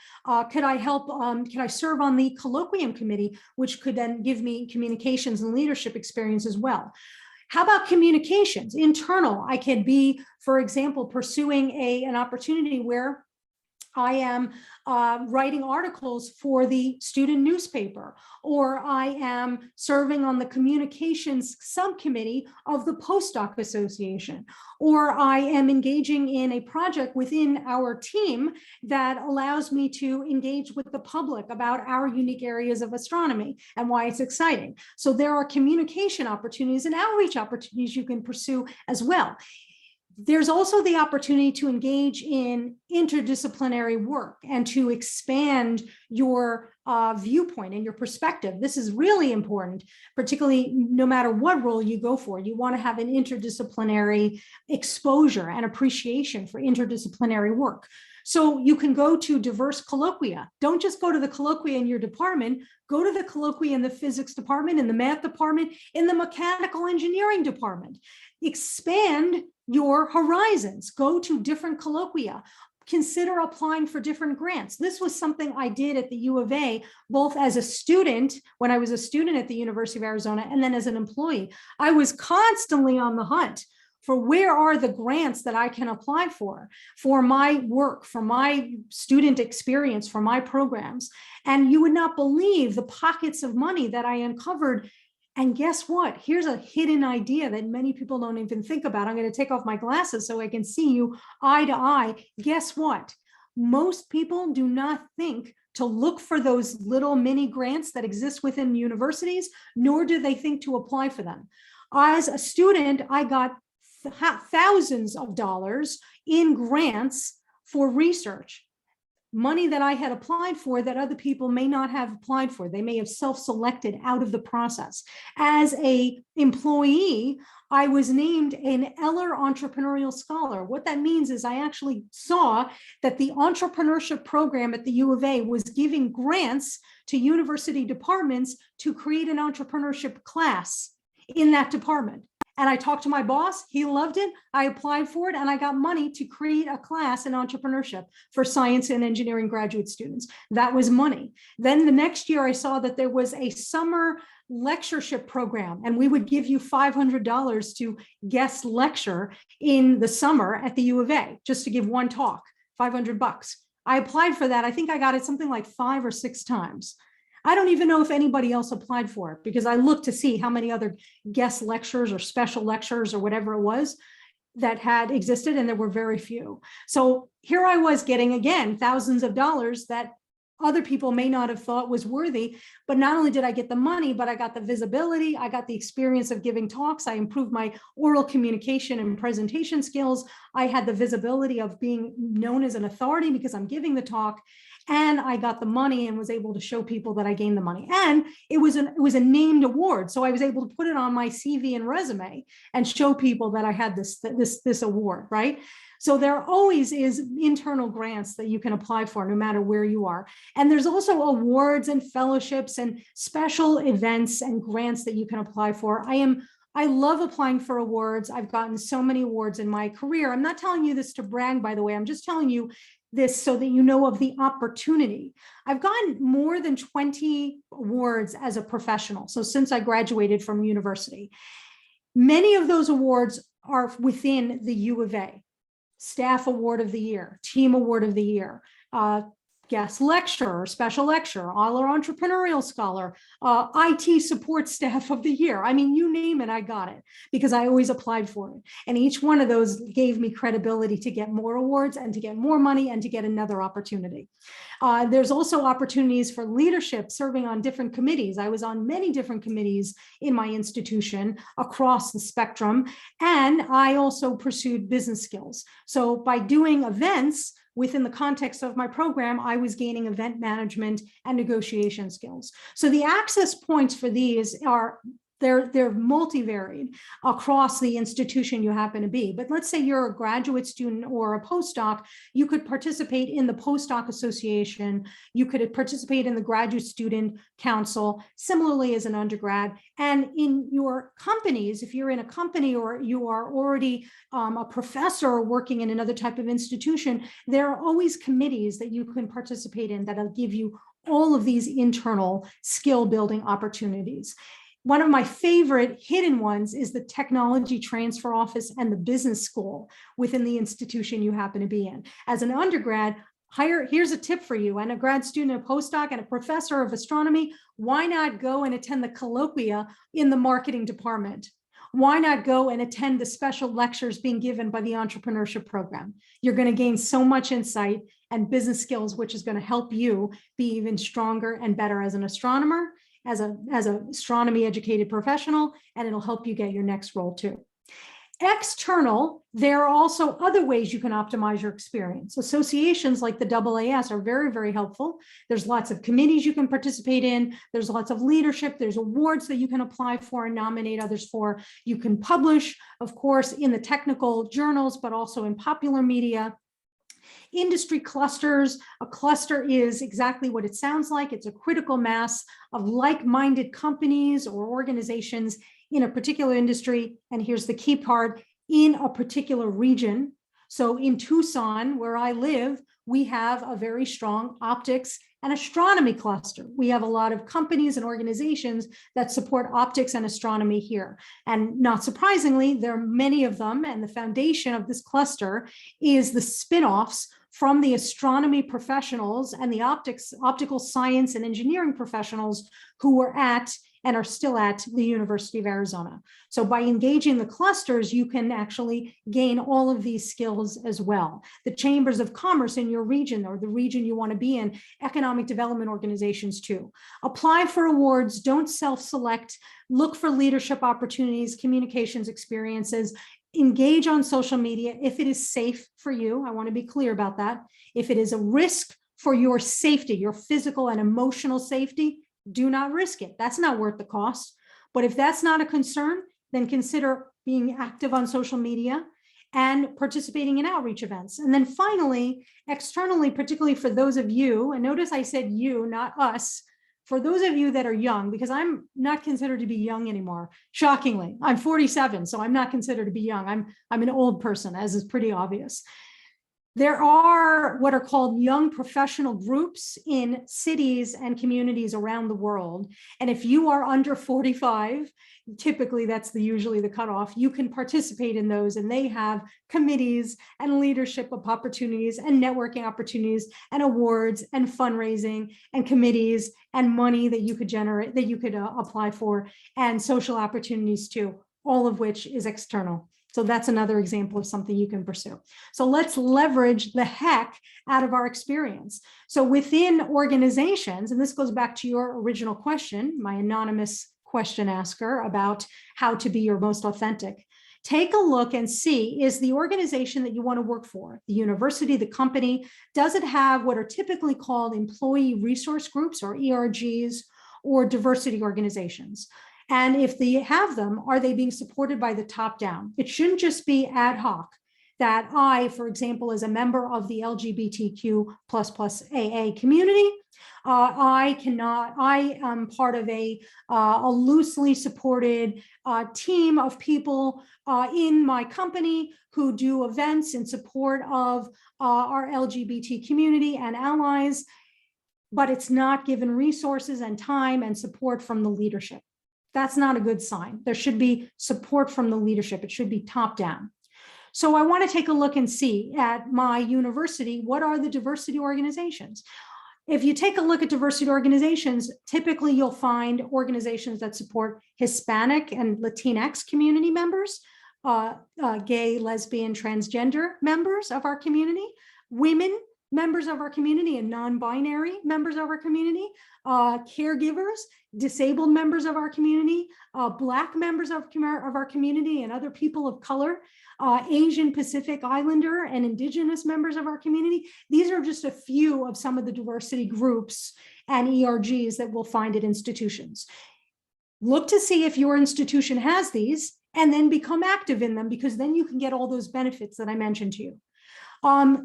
Could I help, could I serve on the colloquium committee, which could then give me communications and leadership experience as well? How about communications? Internal, I could be, for example, pursuing an opportunity where I am writing articles for the student newspaper, or I am serving on the communications subcommittee of the postdoc association, or I am engaging in a project within our team that allows me to engage with the public about our unique areas of astronomy and why it's exciting. So there are communication opportunities and outreach opportunities you can pursue as well. There's also the opportunity to engage in interdisciplinary work and to expand your viewpoint and your perspective. This is really important, particularly no matter what role you go for. You want to have an interdisciplinary exposure and appreciation for interdisciplinary work. So you can go to diverse colloquia. Don't just go to the colloquia in your department, go to the colloquia in the physics department, in the math department, in the mechanical engineering department. Expand your horizons, go to different colloquia, consider applying for different grants. This was something I did at the U of A, both as a student, when I was a student at the University of Arizona, and then as an employee. I was constantly on the hunt for where are the grants that I can apply for my work, for my student experience, for my programs. And you would not believe the pockets of money that I uncovered. And guess what? Here's a hidden idea that many people don't even think about. I'm going to take off my glasses so I can see you eye to eye. Guess what? Most people do not think to look for those little mini grants that exist within universities, nor do they think to apply for them. As a student, I got thousands of dollars in grants for research. money that I had applied for that other people may not have applied for. They may have self-selected out of the process. As an employee, I was named an Eller Entrepreneurial Scholar. What that means is I actually saw that the entrepreneurship program at the U of A was giving grants to university departments to create an entrepreneurship class in that department. And I talked to my boss, he loved it. I applied for it and I got money to create a class in entrepreneurship for science and engineering graduate students. That was money. Then the next year I saw that there was a summer lectureship program and we would give you $500 to guest lecture in the summer at the U of A, just to give one talk, $500. I applied for that. I think I got it something like 5 or 6 times. I don't even know if anybody else applied for it because I looked to see how many other guest lectures or special lectures or whatever it was that had existed, and there were very few. So here I was getting, again, thousands of dollars that other people may not have thought was worthy. But not only did I get the money, but I got the visibility, I got the experience of giving talks, I improved my oral communication and presentation skills, I had the visibility of being known as an authority because I'm giving the talk, and I got the money and was able to show people that I gained the money. And it was a named award. So I was able to put it on my CV and resume and show people that I had this award, right? So there always is internal grants that you can apply for no matter where you are. And there's also awards and fellowships and special events and grants that you can apply for. I love applying for awards. I've gotten so many awards in my career. I'm not telling you this to brag, by the way. I'm just telling you this so that you know of the opportunity. I've gotten more than 20 awards as a professional. So since I graduated from university, many of those awards are within the U of A. Staff Award of the Year, Team Award of the Year, guest lecturer, special lecturer, Aller Entrepreneurial Scholar, IT Support Staff of the Year. I mean, you name it, I got it because I always applied for it. And each one of those gave me credibility to get more awards and to get more money and to get another opportunity. There's also opportunities for leadership, serving on different committees. I was on many different committees in my institution across the spectrum. And I also pursued business skills. So by doing events, within the context of my program, I was gaining event management and negotiation skills. So the access points for these are, they're multivaried across the institution you happen to be. But let's say you're a graduate student or a postdoc, you could participate in the postdoc association, you could participate in the graduate student council, similarly as an undergrad. And in your companies, if you're in a company or you are already a professor working in another type of institution, there are always committees that you can participate in that'll give you all of these internal skill building opportunities. One of my favorite hidden ones is the Technology Transfer Office and the Business School within the institution you happen to be in. As an undergrad, here's a tip for you, and a grad student, a postdoc, and a professor of astronomy, why not go and attend the colloquia in the marketing department? Why not go and attend the special lectures being given by the entrepreneurship program? You're going to gain so much insight and business skills, which is going to help you be even stronger and better as an astronomer, as an astronomy educated professional, and it'll help you get your next role too. External, there are also other ways you can optimize your experience. Associations like the AAS are very, very helpful. There's lots of committees you can participate in. There's lots of leadership. There's awards that you can apply for and nominate others for. You can publish, of course, in the technical journals, but also in popular media. Industry clusters. A cluster is exactly what it sounds like. It's a critical mass of like-minded companies or organizations in a particular industry. And here's the key part, in a particular region. So in Tucson, where I live, we have a very strong optics and astronomy cluster. We have a lot of companies and organizations that support optics and astronomy here. And not surprisingly, there are many of them. And the foundation of this cluster is the spin-offs from the astronomy professionals and the optical science and engineering professionals who were at and are still at the University of Arizona. So by engaging the clusters, you can actually gain all of these skills as well. The chambers of commerce in your region or the region you want to be in, economic development organizations too. Apply for awards, don't self-select, look for leadership opportunities, communications experiences, engage on social media if it is safe for you. I want to be clear about that. If it is a risk for your safety, your physical and emotional safety, do not risk it. That's not worth the cost. But if that's not a concern, then consider being active on social media and participating in outreach events. And then finally, externally, particularly for those of you, and notice I said you, not us, for those of you that are young, because I'm not considered to be young anymore, shockingly. I'm 47, so I'm not considered to be young. I'm an old person, as is pretty obvious. There are what are called young professional groups in cities and communities around the world. And if you are under 45, typically that's usually the cutoff, you can participate in those, and they have committees and leadership opportunities and networking opportunities and awards and fundraising and committees and money that you could generate, that you could apply for, and social opportunities too, all of which is external. So that's another example of something you can pursue. So let's leverage the heck out of our experience. So within organizations, and this goes back to your original question, my anonymous question asker about how to be your most authentic. Take a look and see, is the organization that you want to work for, the university, the company, does it have what are typically called employee resource groups, or ERGs, or diversity organizations? And if they have them, are they being supported by the top down? It shouldn't just be ad hoc that I, for example, as a member of the LGBTQ++ AA community, I am part of a loosely supported team of people in my company who do events in support of our LGBT community and allies, but it's not given resources and time and support from the leadership. That's not a good sign. There should be support from the leadership. It should be top down. So I want to take a look and see at my university, what are the diversity organizations? If you take a look at diversity organizations, typically you'll find organizations that support Hispanic and Latinx community members, gay, lesbian, transgender members of our community, women members of our community and non-binary members of our community, caregivers, disabled members of our community, Black members of our community and other people of color, Asian Pacific Islander and Indigenous members of our community. These are just a few of some of the diversity groups and ERGs that we'll find at institutions. Look to see if your institution has these and then become active in them, because then you can get all those benefits that I mentioned to you.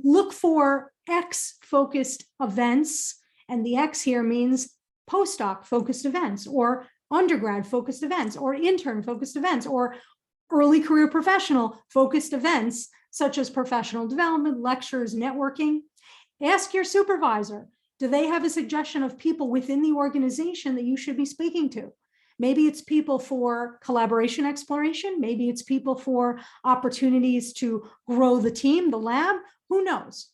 Look for X-focused events, and the X here means postdoc-focused events, or undergrad-focused events, or intern-focused events, or early career professional-focused events, such as professional development, lectures, networking. Ask your supervisor, do they have a suggestion of people within the organization that you should be speaking to? Maybe it's people for collaboration exploration. Maybe it's people for opportunities to grow the team, the lab, who knows?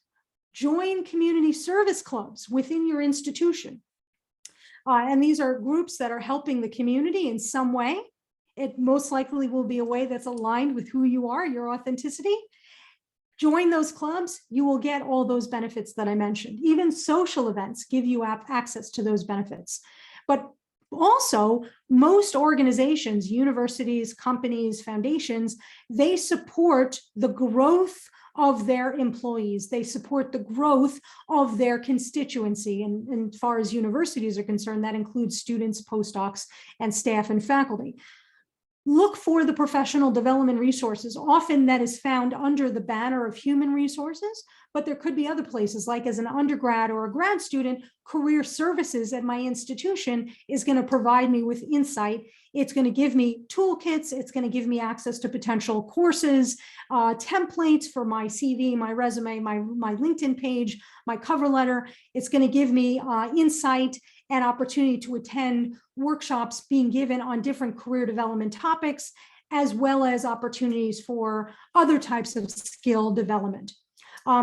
Join community service clubs within your institution. And these are groups that are helping the community in some way. It most likely will be a way that's aligned with who you are, your authenticity. Join those clubs, you will get all those benefits that I mentioned. Even social events give you access to those benefits. But also, most organizations, universities, companies, foundations, they support the growth of their employees. They support the growth of their constituency. And as far as universities are concerned, that includes students, postdocs, and staff and faculty. Look for the professional development resources. Often that is found under the banner of human resources, but there could be other places, like as an undergrad or a grad student, career services at my institution is going to provide me with insight. It's going to give me toolkits. It's going to give me access to potential courses, templates for my CV, my resume, my LinkedIn page, my cover letter. It's going to give me insight and opportunity to attend workshops being given on different career development topics, as well as opportunities for other types of skill development.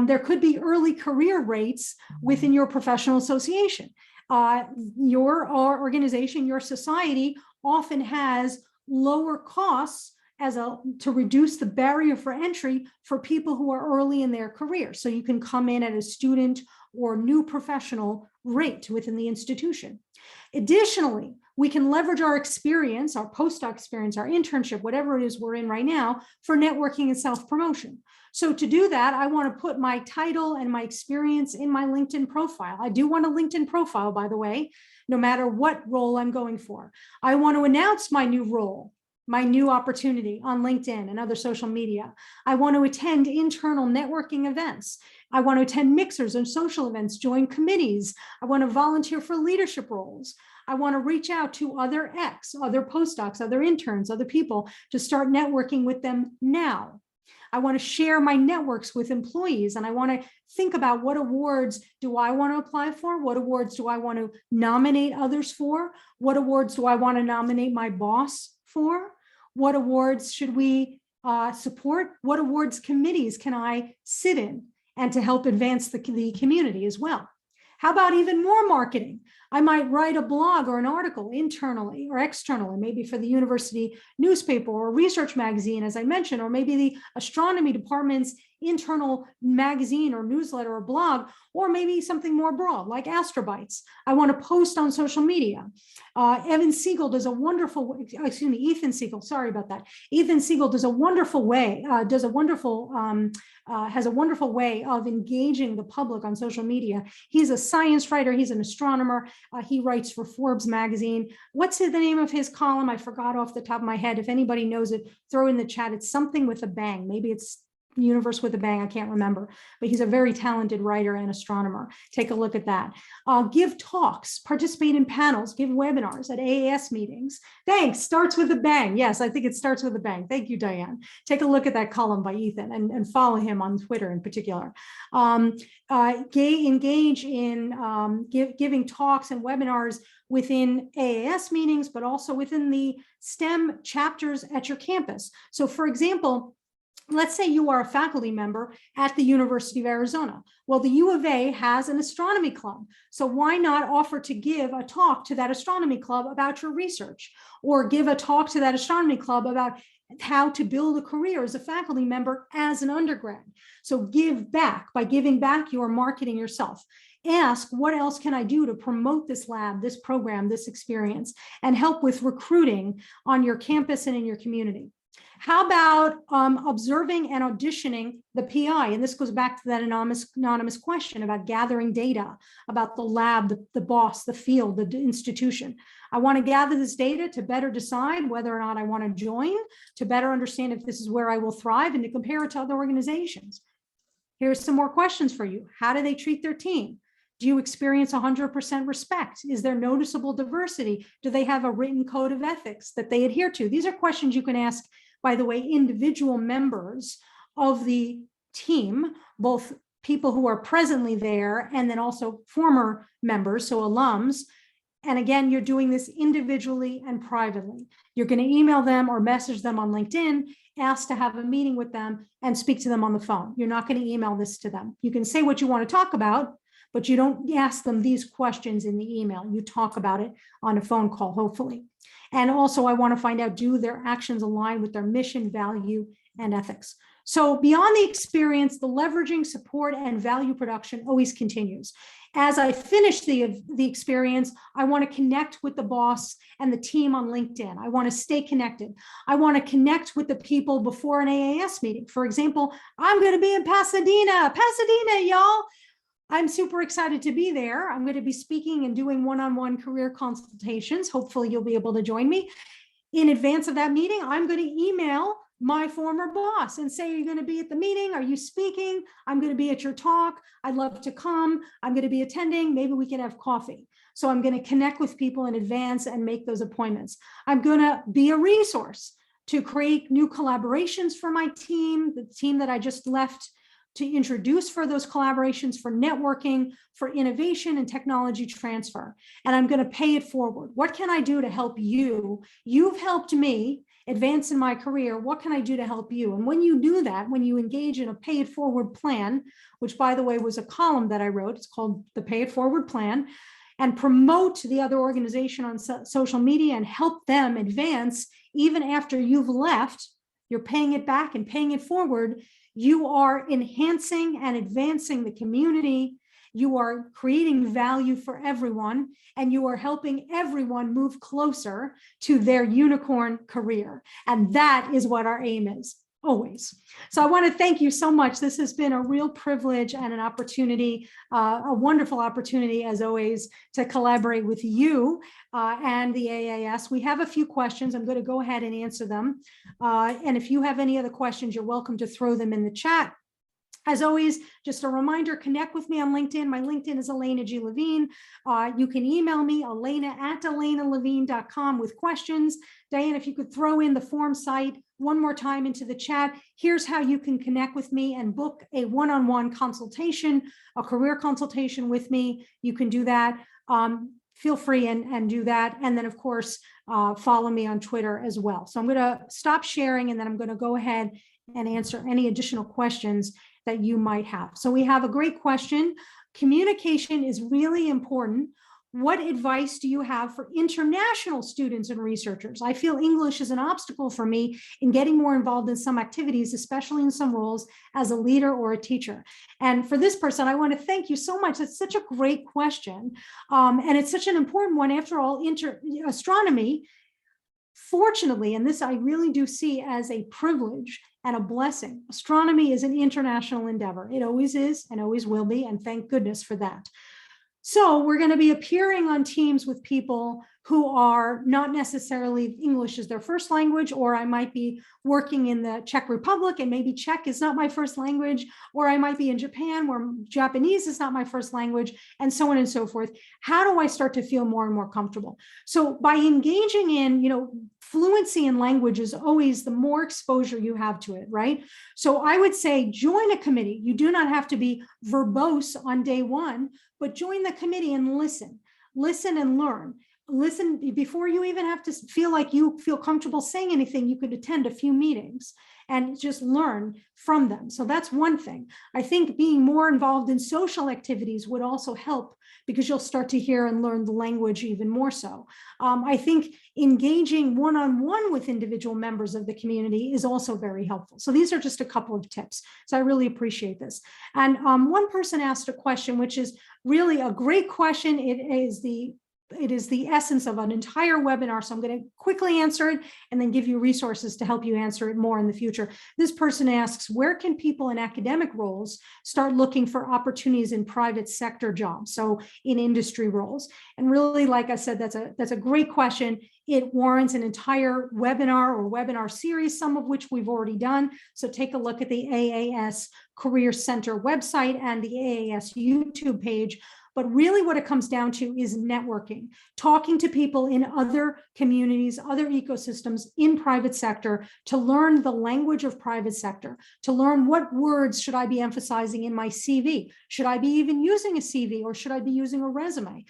There could be early career rates within your professional association. Your organization, your society often has lower costs to reduce the barrier for entry for people who are early in their career. So you can come in at a student or new professional rate within the institution. Additionally, we can leverage our experience, our postdoc experience, our internship, whatever it is we're in right now, for networking and self-promotion. So to do that, I want to put my title and my experience in my LinkedIn profile. I do want a LinkedIn profile, by the way, no matter what role I'm going for. I want to announce my new role, my new opportunity on LinkedIn and other social media. I want to attend internal networking events. I want to attend mixers and social events, join committees. I want to volunteer for leadership roles. I want to reach out to other other postdocs, other interns, other people to start networking with them now. I want to share my networks with employees, and I want to think about what awards do I want to apply for? What awards do I want to nominate others for? What awards do I want to nominate my boss for? What awards should we support? What awards committees can I sit in and to help advance the community as well? How about even more marketing? I might write a blog or an article internally or externally, maybe for the university newspaper or research magazine, as I mentioned, or maybe the astronomy department's internal magazine or newsletter or blog, or maybe something more broad like Astrobites. I want to post on social media. Ethan Siegel does a wonderful, sorry about that. Ethan Siegel does a wonderful way, has a wonderful way of engaging the public on social media. He's a science writer. He's an astronomer. He writes for Forbes magazine. What's the name of his column? I forgot off the top of my head. If anybody knows it, throw it in the chat. It's something with a bang. Maybe it's Universe with a Bang. I can't remember, but he's a very talented writer and astronomer. Take a look at that. Give talks, participate in panels, give webinars at AAS meetings. Thanks. Starts with a bang. Yes, I think it starts with a bang. Thank you, Diane. Take a look at that column by Ethan and follow him on Twitter in particular. Engage in giving talks and webinars within AAS meetings, but also within the STEM chapters at your campus. So for example, let's say you are a faculty member at the University of Arizona. Well, the U of A has an astronomy club. So why not offer to give a talk to that astronomy club about your research, or give a talk to that astronomy club about how to build a career as a faculty member as an undergrad? So give back. By giving back, you are marketing yourself. Ask, what else can I do to promote this lab, this program, this experience, and help with recruiting on your campus and in your community? How about observing and auditioning the PI? And this goes back to that anonymous question about gathering data about the lab, the boss, the field, the institution. I want to gather this data to better decide whether or not I want to join, to better understand if this is where I will thrive, and to compare it to other organizations. Here's some more questions for you. How do they treat their team? Do you experience 100% respect? Is there noticeable diversity? Do they have a written code of ethics that they adhere to? These are questions you can ask, by the way, individual members of the team, both people who are presently there and then also former members, so alums. And again, you're doing this individually and privately. You're going to email them or message them on LinkedIn, ask to have a meeting with them, and speak to them on the phone. You're not going to email this to them. You can say what you want to talk about, but you don't ask them these questions in the email. You talk about it on a phone call, hopefully. And also, I want to find out, do their actions align with their mission, value, and ethics? So beyond the experience, the leveraging, support, and value production always continues. As I finish the experience, I want to connect with the boss and the team on LinkedIn. I want to stay connected. I want to connect with the people before an AAS meeting. For example, I'm going to be in Pasadena, y'all. I'm super excited to be there. I'm going to be speaking and doing one-on-one career consultations. Hopefully you'll be able to join me. In advance of that meeting, I'm going to email my former boss and say, are you going to be at the meeting? Are you speaking? I'm going to be at your talk. I'd love to come. I'm going to be attending. Maybe we can have coffee. So I'm going to connect with people in advance and make those appointments. I'm going to be a resource to create new collaborations for my team, the team that I just left, to introduce for those collaborations, for networking, for innovation and technology transfer. And I'm going to pay it forward. What can I do to help you? You've helped me advance in my career. What can I do to help you? And when you do that, when you engage in a pay it forward plan, which by the way was a column that I wrote, it's called the Pay It Forward Plan, and promote the other organization on social media and help them advance even after you've left, you're paying it back and paying it forward. You are enhancing and advancing the community. You are creating value for everyone, and you are helping everyone move closer to their unicorn career. And that is what our aim is. always. So I want to thank you so much. This has been a real privilege and an opportunity, a wonderful opportunity, as always, to collaborate with you and the AAS. We have a few questions. I'm going to go ahead and answer them. And if you have any other questions, you're welcome to throw them in the chat. As always, just a reminder, connect with me on LinkedIn. My LinkedIn is Alaina G. Levine. You can email me, alaina@alainalevine.com with questions. Diane, if you could throw in the form site one more time into the chat. Here's how you can connect with me and book a one-on-one consultation, a career consultation with me. You can do that. Feel free and do that. And then, of course, follow me on Twitter as well. So I'm going to stop sharing, and then I'm going to go ahead and answer any additional questions that you might have. So we have a great question. Communication is really important. What advice do you have for international students and researchers? I feel English is an obstacle for me in getting more involved in some activities, especially in some roles as a leader or a teacher. And for this person, I want to thank you so much. It's such a great question. And it's such an important one. After all, astronomy, fortunately, and this I really do see as a privilege and a blessing. Astronomy is an international endeavor. It always is and always will be, and thank goodness for that. So we're going to be appearing on teams with people who are not necessarily English as their first language, or I might be working in the Czech Republic and maybe Czech is not my first language, or I might be in Japan where Japanese is not my first language, and so on and so forth. How do I start to feel more and more comfortable? So by engaging in, fluency in language is always the more exposure you have to it, right? So I would say join a committee. You do not have to be verbose on day one, but join the committee and listen and learn. Listen before you even have to feel like you feel comfortable saying anything. You could attend a few meetings and just learn from them. So that's one thing. I think being more involved in social activities would also help, because you'll start to hear and learn the language even more so. I think engaging one-on-one with individual members of the community is also very helpful. So these are just a couple of tips. So I really appreciate this. And one person asked a question, which is really a great question. It is the essence of an entire webinar. So I'm going to quickly answer it and then give you resources to help you answer it more in the future. This person asks, where can people in academic roles start looking for opportunities in private sector jobs? So in industry roles. And really, like I said, that's a great question. It warrants an entire webinar or webinar series, some of which we've already done. So take a look at the AAS Career Center website and the AAS YouTube page. But really what it comes down to is networking, talking to people in other communities, other ecosystems in private sector to learn the language of private sector, to learn what words should I be emphasizing in my CV? Should I be even using a CV, or should I be using a resume?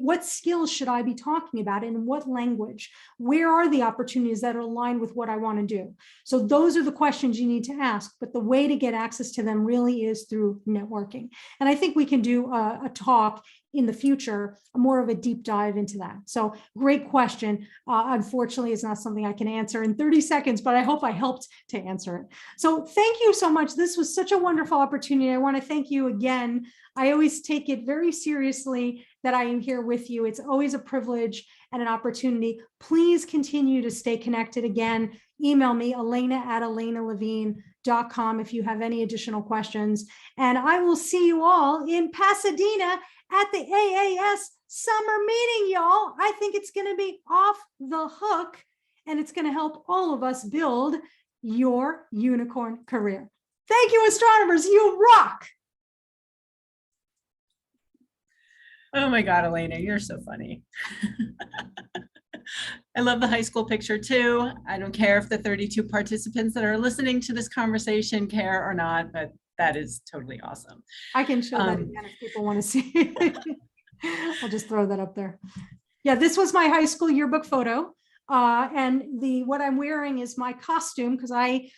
What skills should I be talking about, and in what language? Where are the opportunities that are aligned with what I want to do? So those are the questions you need to ask, but the way to get access to them really is through networking. And I think we can do a talk in the future, more of a deep dive into that. So great question. Unfortunately, it's not something I can answer in 30 seconds, but I hope I helped to answer it. So thank you so much. This was such a wonderful opportunity. I want to thank you again. I always take it very seriously that I am here with you. It's always a privilege and an opportunity. Please continue to stay connected. Again, email me, alaina@alainalevine.com if you have any additional questions. And I will see you all in Pasadena at the AAS summer meeting, y'all. I think it's going to be off the hook, and it's going to help all of us build your unicorn career. Thank you, astronomers. You rock. Oh my God, Alaina, you're so funny. I love the high school picture too. I don't care if the 32 participants that are listening to this conversation care or not, but that is totally awesome. I can show that again if people want to see it. I'll just throw that up there. Yeah, this was my high school yearbook photo. And what I'm wearing is my costume because I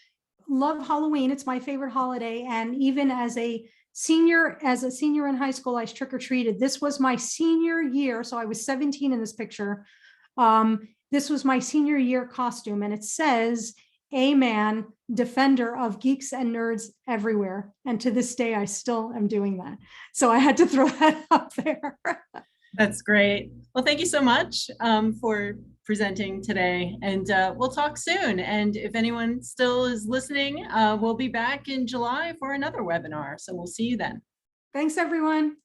love Halloween. It's my favorite holiday. And even as a senior in high school, I trick-or-treated. This was my senior year. So I was 17 in this picture. This was my senior year costume, and it says, "Amen, defender of geeks and nerds everywhere." And to this day, I still am doing that. So I had to throw that up there. That's great. Well, thank you so much for presenting today, and we'll talk soon. And if anyone still is listening, we'll be back in July for another webinar. So we'll see you then. Thanks, everyone.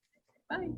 Bye.